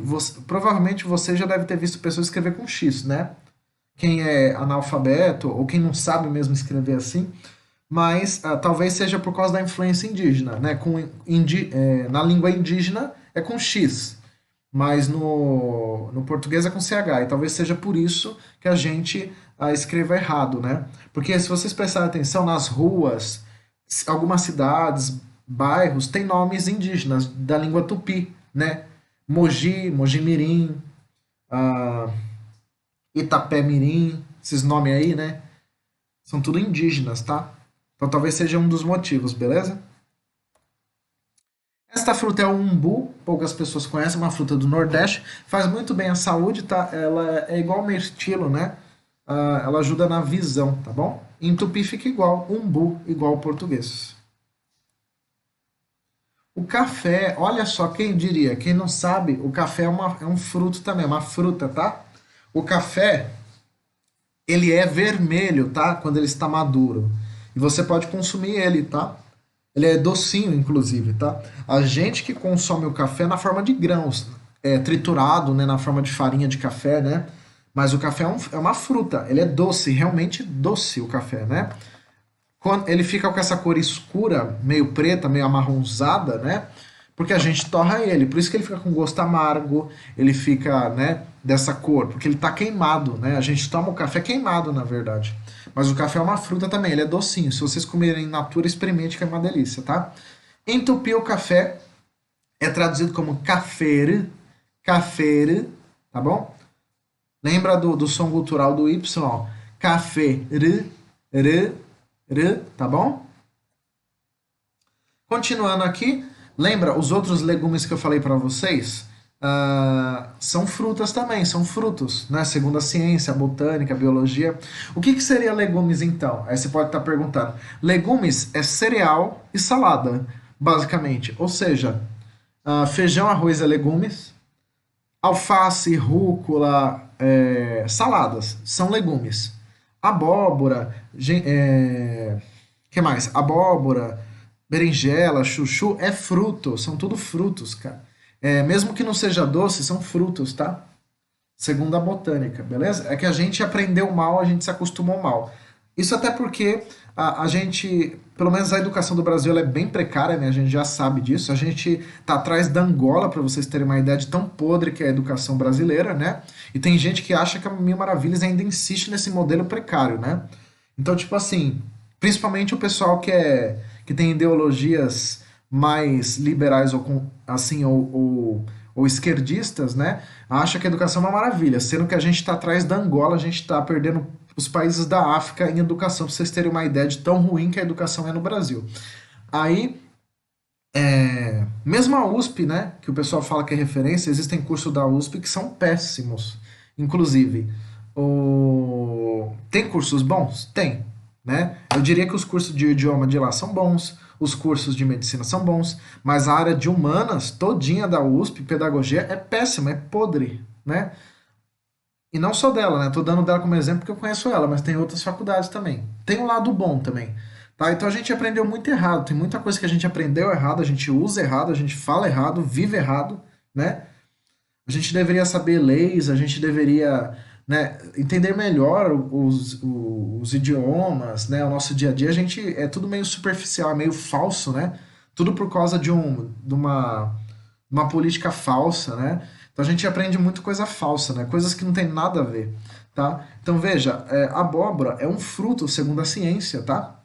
provavelmente você já deve ter visto pessoas escrever com X, né? Quem é analfabeto ou quem não sabe mesmo escrever assim, mas talvez seja por causa da influência indígena, né? Na língua indígena é com X, mas no português é com CH, e talvez seja por isso que a gente escreva errado, né? Porque se vocês prestarem atenção nas ruas, algumas cidades, bairros, têm nomes indígenas da língua tupi, né? Mogi, Mogi-mirim, ah, Itapé-mirim, esses nomes aí, né? São tudo indígenas, tá? Então talvez seja um dos motivos, beleza? Esta fruta é o umbu, poucas pessoas conhecem, uma fruta do Nordeste, faz muito bem à saúde, tá? Ela é igual ao mirtilo, né? Ela ajuda na visão, tá bom? Em tupi fica igual, umbu, igual ao português. O café, olha só, quem diria? Quem não sabe, o café é um fruto também, uma fruta, tá? O café, ele é vermelho, tá? Quando ele está maduro. E você pode consumir ele, tá? Ele é docinho, inclusive, tá? A gente que consome o café na forma de grãos, triturado, né? Na forma de farinha de café, né? Mas o café é uma fruta, ele é doce, realmente doce o café, né? Quando ele fica com essa cor escura, meio preta, meio amarronzada, né? Porque a gente torra ele, por isso que ele fica com gosto amargo, ele fica, né, dessa cor, porque ele tá queimado, né? A gente toma o café queimado, na verdade. Mas o café é uma fruta também, ele é docinho. Se vocês comerem in natura, experimente que é uma delícia, tá? Em tupi, o café é traduzido como cafere, cafere, tá bom? Lembra do som gutural do Y, ó. Café, tá bom? Continuando aqui, lembra os outros legumes que eu falei para vocês? São frutas também, são frutos, né? Segundo a ciência, a botânica, a biologia. O que seria legumes então? Aí você pode estar perguntando. Legumes é cereal e salada, basicamente. Ou seja, feijão, arroz é legumes, alface, rúcula, saladas são legumes. Abóbora, que mais? Abóbora, berinjela, chuchu é fruto, são tudo frutos, cara. Mesmo que não seja doce, são frutos, tá? Segundo a botânica, beleza? É que a gente aprendeu mal, a gente se acostumou mal. Isso até porque a gente, pelo menos a educação do Brasil, ela é bem precária, né? A gente já sabe disso. A gente tá atrás da Angola, para vocês terem uma ideia de tão podre que é a educação brasileira, né? E tem gente que acha que a Mil Maravilhas ainda insiste nesse modelo precário, né? Então, tipo assim, principalmente o pessoal que tem ideologias mais liberais ou assim ou esquerdistas, né? Acha que a educação é uma maravilha, sendo que a gente está atrás da Angola, a gente está perdendo os países da África em educação, para vocês terem uma ideia de tão ruim que a educação é no Brasil. Aí, mesmo a USP, né, que o pessoal fala que é referência, existem cursos da USP que são péssimos. Inclusive, tem cursos bons? Tem, né? Eu diria que os cursos de idioma de lá são bons, os cursos de medicina são bons, mas a área de humanas, todinha da USP, pedagogia, é péssima, é podre, né? E não só dela, né? Tô dando dela como exemplo porque eu conheço ela, mas tem outras faculdades também. Tem um lado bom também. Tá? Então a gente aprendeu muito errado. Tem muita coisa que a gente aprendeu errado, a gente usa errado, a gente fala errado, vive errado, né? A gente deveria saber leis, a gente deveria, né, entender melhor os idiomas, né? O nosso dia a dia, a gente é tudo meio superficial, é meio falso, né? Tudo por causa de uma política falsa, né? Então a gente aprende muito coisa falsa, né? Coisas que não tem nada a ver, tá? Então veja, abóbora é um fruto segundo a ciência, tá?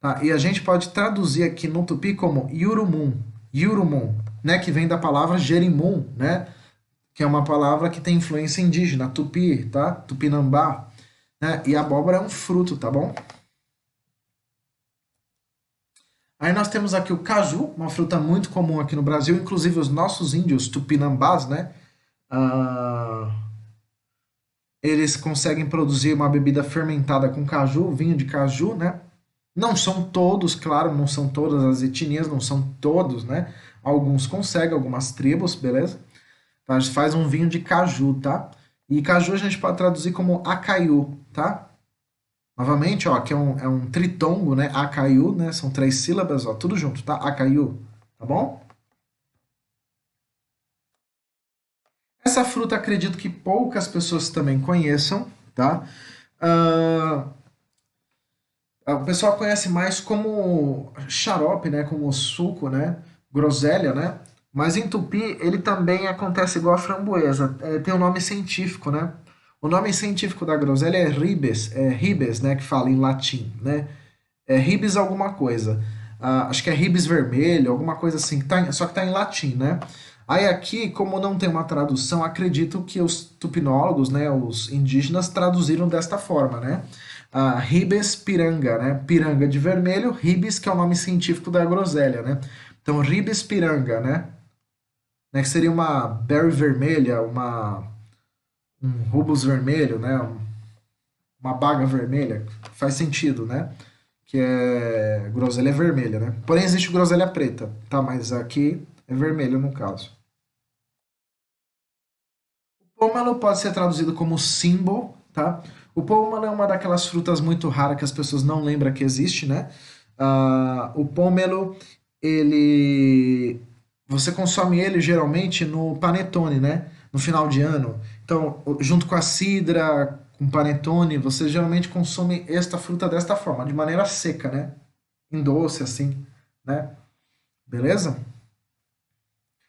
Tá? E a gente pode traduzir aqui no tupi como yurumum, yurumum, né? Que vem da palavra jerimum, né? Que é uma palavra que tem influência indígena, tupi, tá? Tupinambá, né? E abóbora é um fruto, tá bom? Aí nós temos aqui o caju, uma fruta muito comum aqui no Brasil, inclusive os nossos índios tupinambás, né? Ah, eles conseguem produzir uma bebida fermentada com caju, vinho de caju, né? Não são todos, claro, não são todas as etnias, não são todos, né? Alguns conseguem, algumas tribos, beleza? Então a gente faz um vinho de caju, tá? E caju a gente pode traduzir como acaiu, tá? Novamente, ó, aqui é um tritongo, né? Acaiu, né? São 3 sílabas, ó, tudo junto, tá? Acaiu, tá bom? Essa fruta acredito que poucas pessoas também conheçam, tá? Ah, o pessoal conhece mais como xarope, né? Como suco, né? Groselha, né? Mas em tupi ele também acontece igual a framboesa. Tem um nome científico, né? O nome científico da groselha é ribes, né? Que fala em latim, né? É ribes alguma coisa. Acho que é ribes vermelho, alguma coisa assim. Só que tá em latim, né? Aí aqui, como não tem uma tradução, acredito que os tupinólogos, né, os indígenas, traduziram desta forma, né? Ribes piranga, né? Piranga de vermelho, ribes, que é o nome científico da groselha, né? Então, ribes piranga, né? Que seria uma berry vermelha, um rubus vermelho, né? Uma baga vermelha. Faz sentido, né? Que é groselha vermelha, né? Porém, existe groselha preta, tá? Mas aqui é vermelho no caso. Pômelo pode ser traduzido como símbolo, tá? O pômelo é uma daquelas frutas muito raras que as pessoas não lembram que existe, né? O pômelo, ele... Você consome ele geralmente no panetone, né? No final de ano. Então, junto com a cidra, com panetone, você geralmente consome esta fruta desta forma, de maneira seca, né? Em doce, assim, né? Beleza?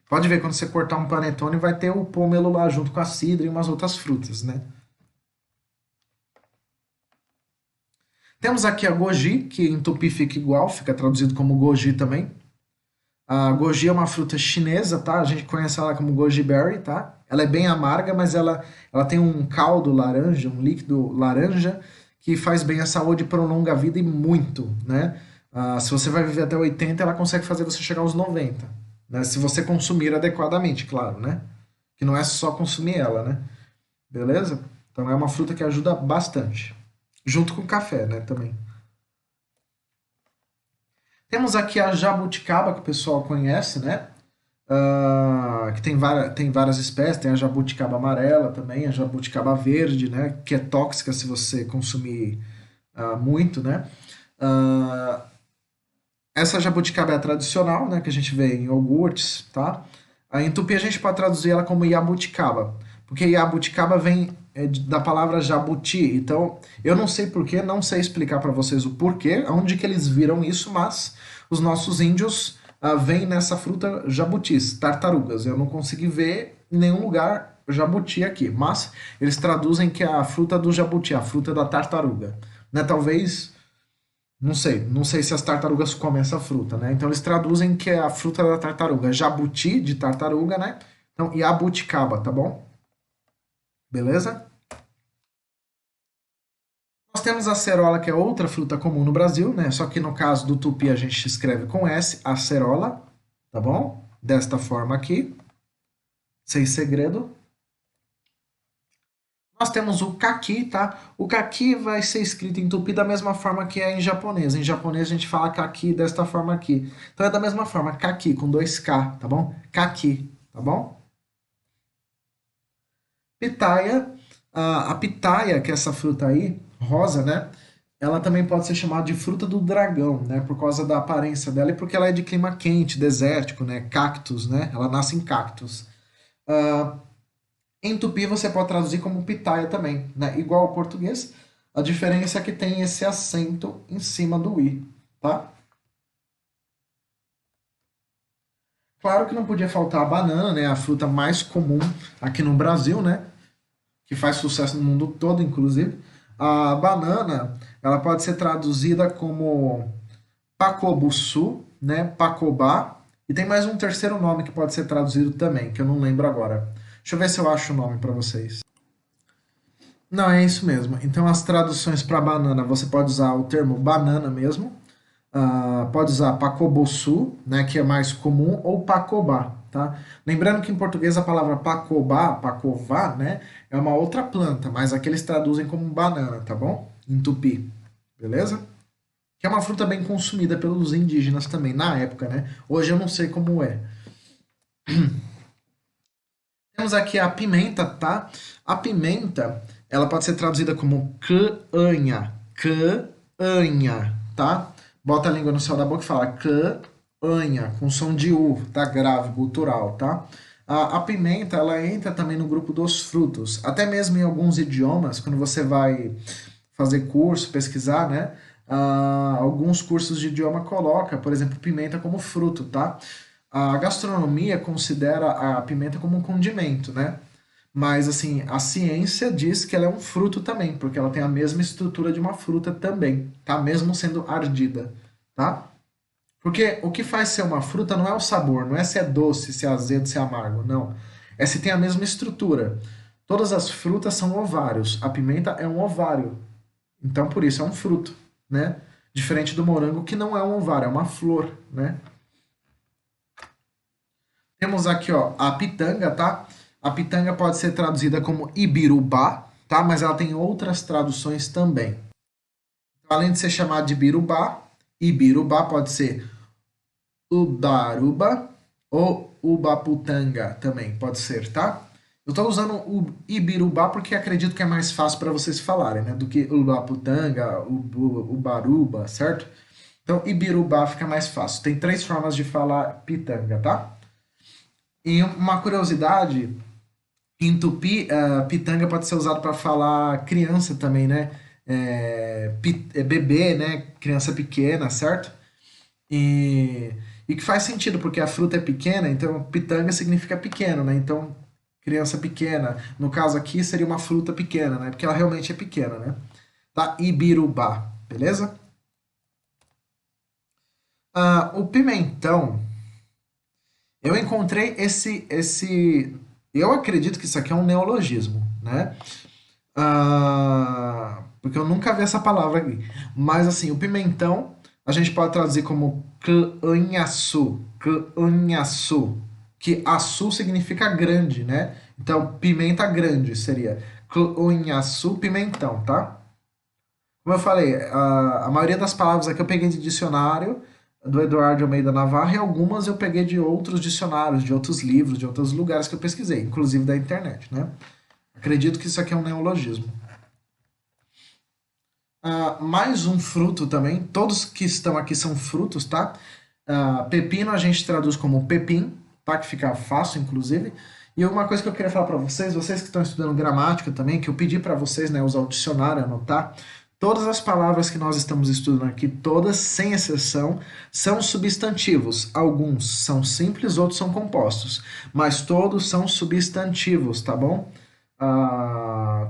Pode ver, quando você cortar um panetone, vai ter o pomelo lá junto com a cidra e umas outras frutas, né? Temos aqui a goji, que em tupi fica igual, fica traduzido como goji também. A goji é uma fruta chinesa, tá? A gente conhece ela como goji berry, tá? Ela é bem amarga, mas ela tem um caldo laranja, um líquido laranja, que faz bem à saúde, prolonga a vida e muito, né? Se você vai viver até 80, ela consegue fazer você chegar aos 90, né? Se você consumir adequadamente, claro, né? Que não é só consumir ela, né? Beleza? Então é uma fruta que ajuda bastante. Junto com café, né, também. Temos aqui a jabuticaba, que o pessoal conhece, né? Que tem várias espécies, tem a jabuticaba amarela também, a jabuticaba verde, né? Que é tóxica se você consumir muito, né? Ah, essa jabuticaba é a tradicional, né? Que a gente vê em iogurtes, tá? Em tupi a gente pode traduzir ela como jabuticaba, porque jabuticaba vem da palavra jabuti. Então, eu não sei porquê, não sei explicar para vocês o porquê, onde que eles viram isso, mas os nossos índios veem nessa fruta jabutis, tartarugas. Eu não consegui ver em nenhum lugar jabuti aqui, mas eles traduzem que é a fruta do jabuti, a fruta da tartaruga. Né? Talvez, não sei se as tartarugas comem essa fruta, né? Então eles traduzem que é a fruta da tartaruga, jabuti de tartaruga, né? Então, jabuticaba, tá bom? Beleza? Nós temos a acerola, que é outra fruta comum no Brasil, né? Só que no caso do tupi a gente escreve com S, acerola, tá bom? Desta forma aqui, sem segredo. Nós temos o caqui, tá? O caqui vai ser escrito em tupi da mesma forma que é em japonês. Em japonês a gente fala caqui desta forma aqui. Então é da mesma forma, caqui, com dois K, tá bom? Caqui, tá bom? Pitaia, a pitaia, que é essa fruta aí, rosa, né? Ela também pode ser chamada de fruta do dragão, né? Por causa da aparência dela e porque ela é de clima quente, desértico, né? Cactos, né? Ela nasce em cactos. Ah, em tupi você pode traduzir como pitaia também, né? Igual ao português. A diferença é que tem esse acento em cima do i, tá? Claro que não podia faltar a banana, né? A fruta mais comum aqui no Brasil, né? Que faz sucesso no mundo todo, inclusive. A banana, ela pode ser traduzida como pacobuçu, né? Pacobá. E tem mais um terceiro nome que pode ser traduzido também, que eu não lembro agora. Deixa eu ver se eu acho o nome para vocês. Não, é isso mesmo. Então, as traduções para banana, você pode usar o termo banana mesmo. Pode usar pacoboçu, né, que é mais comum, ou pacobá, tá? Lembrando que em português a palavra pacobá, pacová, né, é uma outra planta, mas aqui eles traduzem como banana, tá bom? Em tupi, beleza? Que é uma fruta bem consumida pelos indígenas também, na época, né? Hoje eu não sei como é. Temos aqui a pimenta, tá? A pimenta, ela pode ser traduzida como canha, canha, tá? Bota a língua no céu da boca e fala canha, com som de U, tá? Grave, gutural, tá? A pimenta, ela entra também no grupo dos frutos. Até mesmo em alguns idiomas, quando você vai fazer curso, pesquisar, né? Alguns cursos de idioma coloca, por exemplo, pimenta como fruto, tá? A gastronomia considera a pimenta como um condimento, né? Mas, assim, a ciência diz que ela é um fruto também, porque ela tem a mesma estrutura de uma fruta também, tá? Mesmo sendo ardida, tá? Porque o que faz ser uma fruta não é o sabor, não é se é doce, se é azedo, se é amargo, não. É se tem a mesma estrutura. Todas as frutas são ovários. A pimenta é um ovário. Então, por isso, é um fruto, né? Diferente do morango, que não é um ovário, é uma flor, né? Temos aqui, ó, a pitanga, tá? A pitanga pode ser traduzida como ibirubá, tá? Mas ela tem outras traduções também. Então, além de ser chamada de ibirubá pode ser ubaruba ou ubaputanga também pode ser, tá? Eu estou usando o ibirubá porque acredito que é mais fácil para vocês falarem, né? Do que ubaputanga, ubaruba, certo? Então, ibirubá fica mais fácil. Tem três formas de falar pitanga, tá? E uma curiosidade, em tupi, pitanga pode ser usado para falar criança também, né? Bebê, né? Criança pequena, certo? E que faz sentido, porque a fruta é pequena, então pitanga significa pequeno, né? Então, criança pequena. No caso aqui, seria uma fruta pequena, né? Porque ela realmente é pequena, né? Tá? Ibirubá, beleza? O pimentão, eu encontrei eu acredito que isso aqui é um neologismo, né? Porque eu nunca vi essa palavra aqui. Mas assim, o pimentão a gente pode traduzir como canhaçu, canhaçu, que açu significa grande, né? Então, pimenta grande seria canhaçu, pimentão, tá? Como eu falei, a maioria das palavras aqui eu peguei de dicionário do Eduardo Almeida Navarro e algumas eu peguei de outros dicionários, de outros livros, de outros lugares que eu pesquisei, inclusive da internet, né? Acredito que isso aqui é um neologismo. Mais um fruto também, todos que estão aqui são frutos, tá? Pepino a gente traduz como pepim, tá? Que fica fácil, inclusive. E uma coisa que eu queria falar para vocês, vocês que estão estudando gramática também, que eu pedi para vocês, né, usar o dicionário, anotar, todas as palavras que nós estamos estudando aqui, todas, sem exceção, são substantivos. Alguns são simples, outros são compostos, mas todos são substantivos, tá bom?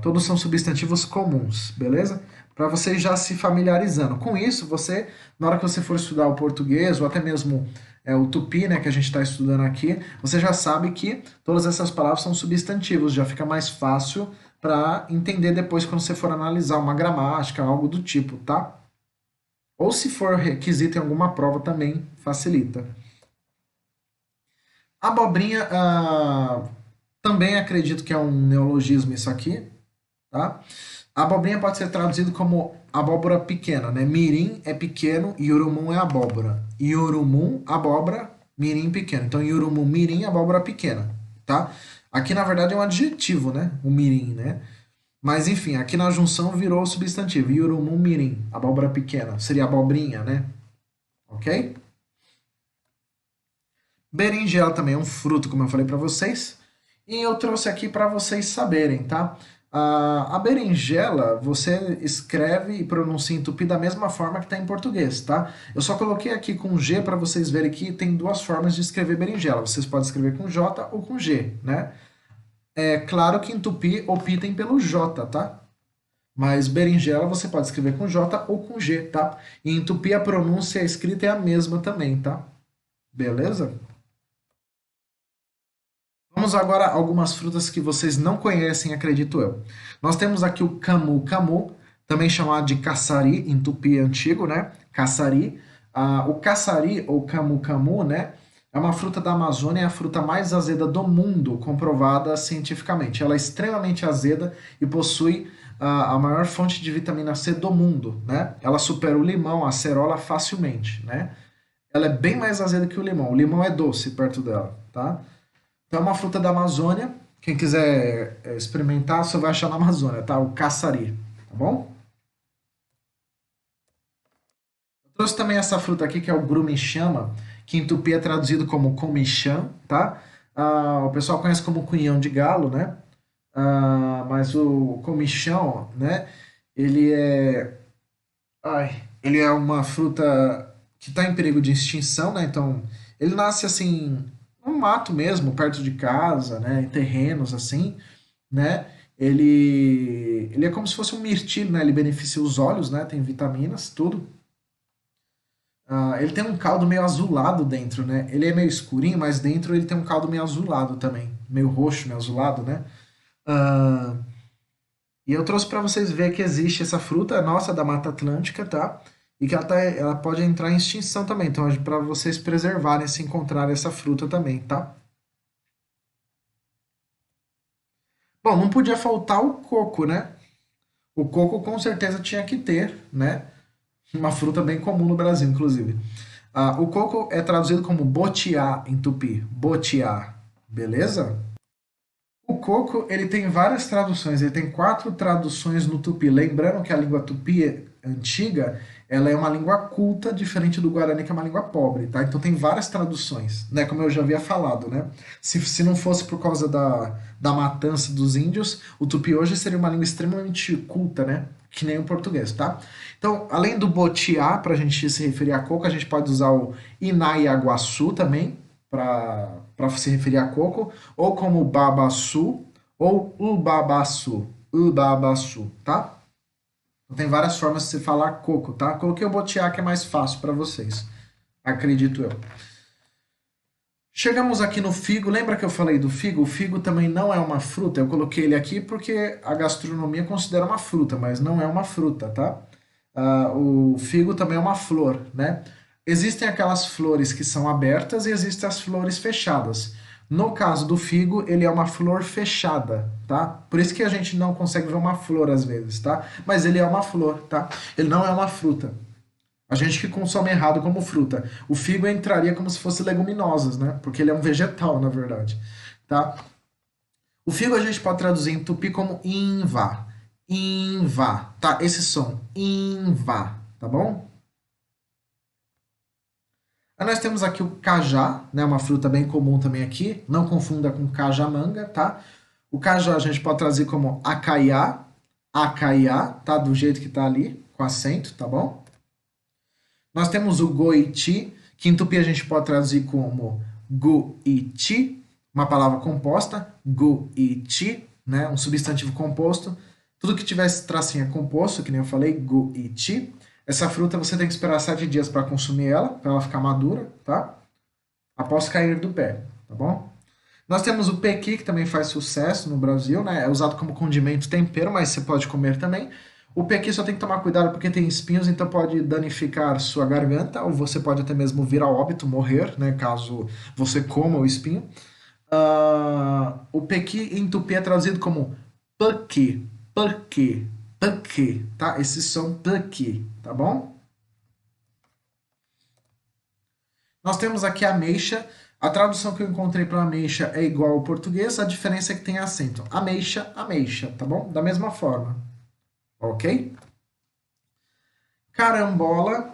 Todos são substantivos comuns, beleza? Para você já se familiarizando. Com isso, você, na hora que você for estudar o português, ou até mesmo o tupi, né, que a gente está estudando aqui, você já sabe que todas essas palavras são substantivos, já fica mais fácil para entender depois quando você for analisar uma gramática, algo do tipo, tá? Ou se for requisito em alguma prova também facilita. Abobrinha, também acredito que é um neologismo isso aqui, tá? A abobrinha pode ser traduzido como abóbora pequena, né? Mirim é pequeno e urumum é abóbora. Iurumum, abóbora, mirim pequeno. Então, iurumum, mirim, abóbora pequena, tá? Aqui, na verdade, é um adjetivo, né? O mirim, né? Mas, enfim, aqui na junção virou substantivo. Iurumum, mirim, abóbora pequena. Seria abobrinha, né? Ok? Berinjela também é um fruto, como eu falei para vocês. E eu trouxe aqui para vocês saberem, tá? A berinjela, você escreve e pronuncia em tupi da mesma forma que está em português, tá? Eu só coloquei aqui com G para vocês verem que tem duas formas de escrever berinjela. Vocês podem escrever com J ou com G, né? É claro que em tupi optem pelo J, tá? Mas berinjela você pode escrever com J ou com G, tá? E em tupi a pronúncia e a escrita é a mesma também, tá? Beleza? Vamos agora a algumas frutas que vocês não conhecem, acredito eu. Nós temos aqui o camu-camu, também chamado de caçari, em tupi antigo, né? Caçari. O caçari, ou camu-camu, né? É uma fruta da Amazônia, é a fruta mais azeda do mundo, comprovada cientificamente. Ela é extremamente azeda e possui a maior fonte de vitamina C do mundo, né? Ela supera o limão, a acerola facilmente, né? Ela é bem mais azeda que o limão. O limão é doce perto dela, tá? Então é uma fruta da Amazônia. Quem quiser experimentar, só vai achar na Amazônia, tá? O caçari, tá bom? Eu trouxe também essa fruta aqui, que é o grumichama, que em tupi é traduzido como comichã, tá? O pessoal conhece como cunhão de galo, né? Mas o comichão, né? Ele é, ele é uma fruta que está em perigo de extinção, né? Então, ele nasce assim, no mato mesmo, perto de casa, né? Em terrenos assim, né? Ele é como se fosse um mirtilo, né? Ele beneficia os olhos, né? Tem vitaminas, tudo. Ele tem um caldo meio azulado dentro, né? Ele é meio escurinho, mas dentro ele tem um caldo meio azulado também. Meio roxo, meio azulado, né? Ah, e eu trouxe para vocês ver que existe essa fruta nossa da Mata Atlântica, tá? E que ela pode entrar em extinção também. Então, é para vocês preservarem se encontrarem essa fruta também, tá? Bom, não podia faltar o coco, né? O coco com certeza tinha que ter, né? Uma fruta bem comum no Brasil, inclusive. O coco é traduzido como botiá em tupi. Botiá, beleza? O coco, ele tem várias traduções, ele tem quatro traduções no tupi. Lembrando que a língua tupi antiga, ela é uma língua culta, diferente do guarani, que é uma língua pobre, tá? Então tem várias traduções, né? Como eu já havia falado, né? Se não fosse por causa da matança dos índios, o tupi hoje seria uma língua extremamente culta, né? Que nem o português, tá? Então, além do botiá, para a gente se referir a coco, a gente pode usar o inaiaguaçu também, para se referir a coco, ou como babaçu, ou ubabaçu, ubabaçu, tá? Então, tem várias formas de se falar coco, tá? Coloquei o botiá que é mais fácil para vocês, acredito eu. Chegamos aqui no figo. Lembra que eu falei do figo? O figo também não é uma fruta. Eu coloquei ele aqui porque a gastronomia considera uma fruta, mas não é uma fruta, tá? O figo também é uma flor, né? Existem aquelas flores que são abertas e existem as flores fechadas. No caso do figo, ele é uma flor fechada, tá? Por isso que a gente não consegue ver uma flor às vezes, tá? Mas ele é uma flor, tá? Ele não é uma fruta. A gente que consome errado como fruta. O figo entraria como se fosse leguminosas, né? Porque ele é um vegetal, na verdade, tá? O figo a gente pode traduzir em tupi como inva. Inva, tá? Esse som, inva, tá bom? Aí nós temos aqui o cajá, né, uma fruta bem comum também aqui, não confunda com cajamanga, tá? O cajá a gente pode traduzir como acaiá, acaiá, tá? Do jeito que tá ali, com acento, tá bom? Nós temos o goiti, que em tupi a gente pode traduzir como guiti, uma palavra composta, guiti, né? Um substantivo composto. Tudo que tiver esse tracinho é composto, que nem eu falei, guiti. Essa fruta você tem que esperar 7 dias para consumir ela, para ela ficar madura, tá? Após cair do pé, tá bom? Nós temos o pequi, que também faz sucesso no Brasil, né? É usado como condimento tempero, mas você pode comer também. O pequi só tem que tomar cuidado porque tem espinhos, então pode danificar sua garganta, ou você pode até mesmo vir a óbito, morrer, né? Caso você coma o espinho. O pequi em tupi é traduzido como pequi, pequi, pequi, tá? Esse som pequi, tá bom? Nós temos aqui a ameixa. A tradução que eu encontrei para ameixa é igual ao português, a diferença é que tem acento. Ameixa, ameixa, tá bom? Da mesma forma, ok? Carambola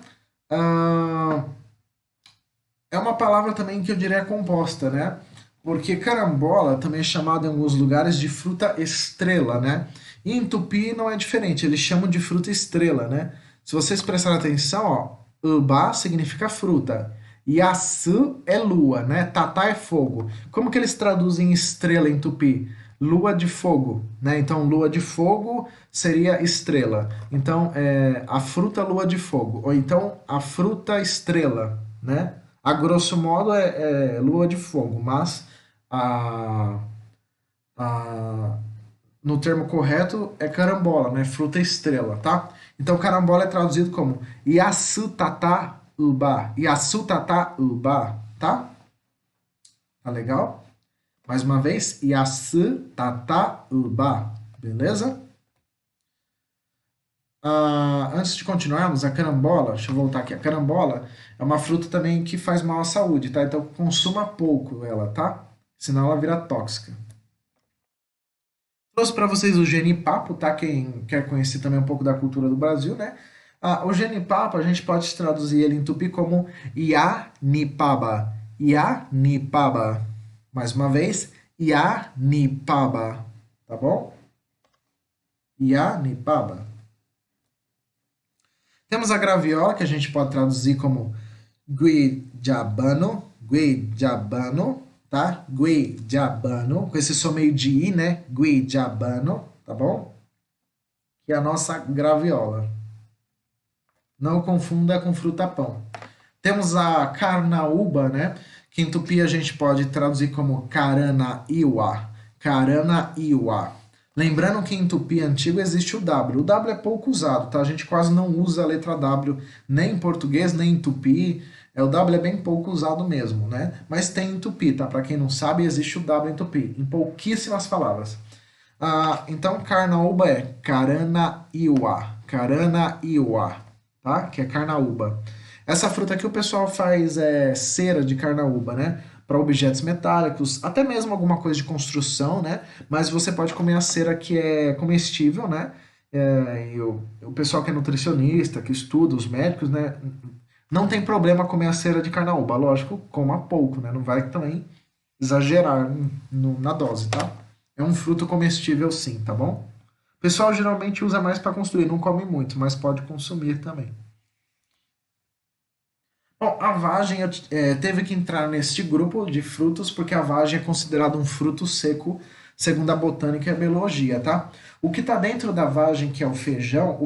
é uma palavra também que eu diria composta, né? Porque carambola também é chamada em alguns lugares de fruta estrela, né? E em tupi não é diferente, eles chamam de fruta estrela, né? Se vocês prestarem atenção, ó, ubá significa fruta. Yasu é lua, né? Tatá é fogo. Como que eles traduzem estrela em tupi? Lua de fogo, né? Então, lua de fogo seria estrela. Então, a fruta lua de fogo. Ou então, a fruta estrela, né? A grosso modo é lua de fogo, mas a, a, no termo correto é carambola, né? Fruta estrela, tá? Então, carambola é traduzido como Yasutata uba. Yasutata uba, tá? Tá legal? Mais uma vez, Yasutata uba. Beleza? Antes de continuarmos, a carambola, deixa eu voltar aqui. A carambola é uma fruta também que faz mal à saúde, tá? Então consuma pouco ela, tá? Senão ela vira tóxica. Trouxe para vocês o genipapo, tá? Quem quer conhecer também um pouco da cultura do Brasil, né? O genipapo, a gente pode traduzir ele em tupi como Ianipaba. Ianipaba. Mais uma vez, Ianipaba. Tá bom? Ianipaba. Temos a graviola, que a gente pode traduzir como guidiabano, guidiabano, tá? Guidiabano, com esse som meio de i, né? Guidiabano, tá bom? Que é a nossa graviola. Não confunda com fruta-pão. Temos a carnaúba, né? Que em tupi a gente pode traduzir como caranaíwa. Caranaíwa. Lembrando que em tupi antigo existe o W. O W é pouco usado, tá? A gente quase não usa a letra W nem em português, nem em tupi. O W é bem pouco usado mesmo, né? Mas tem em tupi, tá? Para quem não sabe, existe o W em tupi, em pouquíssimas palavras. Então, carnaúba é caranaíwa. Caranaíwa, tá? Que é carnaúba. Essa fruta aqui o pessoal faz cera de carnaúba, né? Para objetos metálicos, até mesmo alguma coisa de construção, né? Mas você pode comer a cera que é comestível, né? E o pessoal que é nutricionista, que estuda, os médicos, né? Não tem problema comer a cera de carnaúba. Lógico, coma pouco, né? Não vai também exagerar na dose, tá? É um fruto comestível sim, tá bom? O pessoal geralmente usa mais para construir, não come muito, mas pode consumir também. Bom, a vagem teve que entrar neste grupo de frutos porque a vagem é considerada um fruto seco, segundo a botânica e a biologia, tá? O que está dentro da vagem, que é o feijão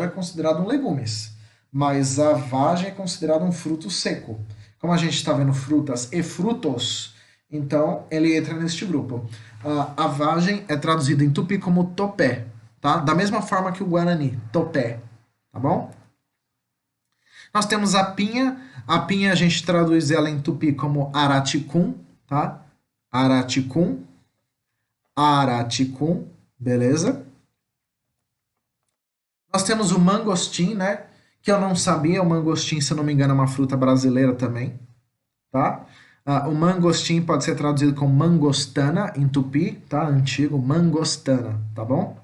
é considerado um legumes, mas a vagem é considerado um fruto seco. Como a gente está vendo frutas e frutos, então ele entra neste grupo. A vagem é traduzida em tupi como topé, tá? Da mesma forma que o guarani, topé, tá bom? Nós temos a pinha. A pinha a gente traduz ela em tupi como araticum, tá? Araticum, araticum, beleza? Nós temos o mangostim, né? Que eu não sabia, o mangostim, se eu não me engano, é uma fruta brasileira também, tá? O mangostim pode ser traduzido como mangostana em tupi, tá? Antigo, mangostana, tá bom?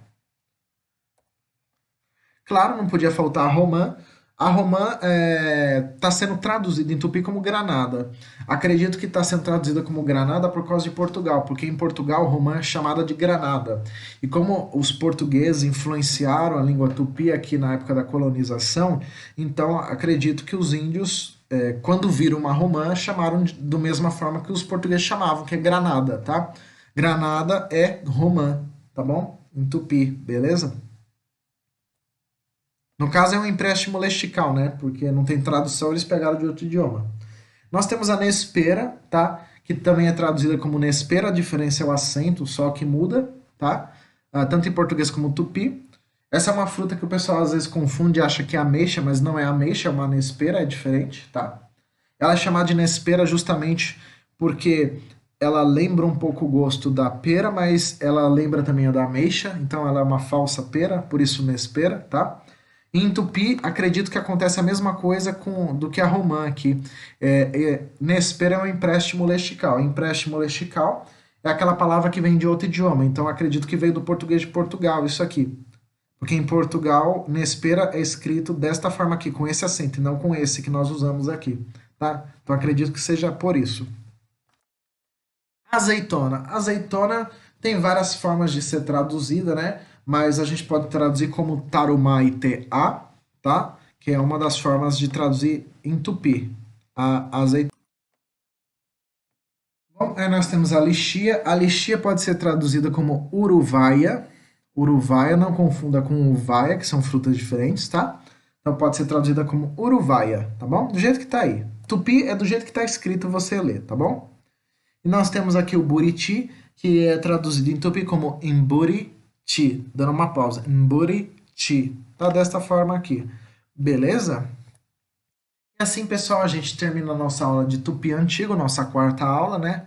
Claro, não podia faltar a romã. A romã está sendo traduzida em tupi como granada. Acredito que está sendo traduzida como granada por causa de Portugal, porque em Portugal romã é chamada de granada. E como os portugueses influenciaram a língua tupi aqui na época da colonização, então acredito que os índios, quando viram uma romã, chamaram da mesma forma que os portugueses chamavam, que é granada, tá? Granada é romã, tá bom? Em tupi, beleza? No caso é um empréstimo lexical, né? Porque não tem tradução, eles pegaram de outro idioma. Nós temos a nespera, tá? Que também é traduzida como nespera, a diferença é o acento, só que muda, tá? Tanto em português como tupi. Essa é uma fruta que o pessoal às vezes confunde e acha que é ameixa, mas não é ameixa, é uma nespera, é diferente, tá? Ela é chamada de nespera justamente porque ela lembra um pouco o gosto da pera, mas ela lembra também a da ameixa, então ela é uma falsa pera, por isso nespera, tá? Em Tupi, acredito que acontece a mesma coisa do que a romã aqui. Nespera é um empréstimo lexical. Empréstimo lexical é aquela palavra que vem de outro idioma. Então, acredito que veio do português de Portugal, isso aqui. Porque em Portugal, nespera é escrito desta forma aqui, com esse acento, e não com esse que nós usamos aqui. Tá? Então, acredito que seja por isso. Azeitona. Azeitona tem várias formas de ser traduzida, né? Mas a gente pode traduzir como tarumá e teá, tá? Que é uma das formas de traduzir em tupi. A azeitona. Bom, aí nós temos a lixia. A lixia pode ser traduzida como uruvaia. Uruvaia, não confunda com uvaia, que são frutas diferentes, tá? Então pode ser traduzida como uruvaia, tá bom? Do jeito que tá aí. Tupi é do jeito que tá escrito, você lê, tá bom? E nós temos aqui o buriti, que é traduzido em tupi como imburiti, dando uma pausa. Imburiti. Tá desta forma aqui. Beleza? E assim, pessoal, a gente termina a nossa aula de tupi antigo, nossa quarta aula, né?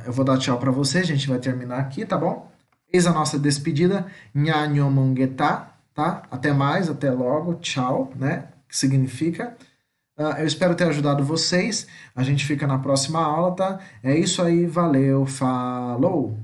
Eu vou dar tchau para você, a gente vai terminar aqui, tá bom? Eis a nossa despedida. Nhanhomongetá, tá? Até mais, até logo, tchau, né? Que significa... eu espero ter ajudado vocês. A gente fica na próxima aula, tá? É isso aí, valeu, falou!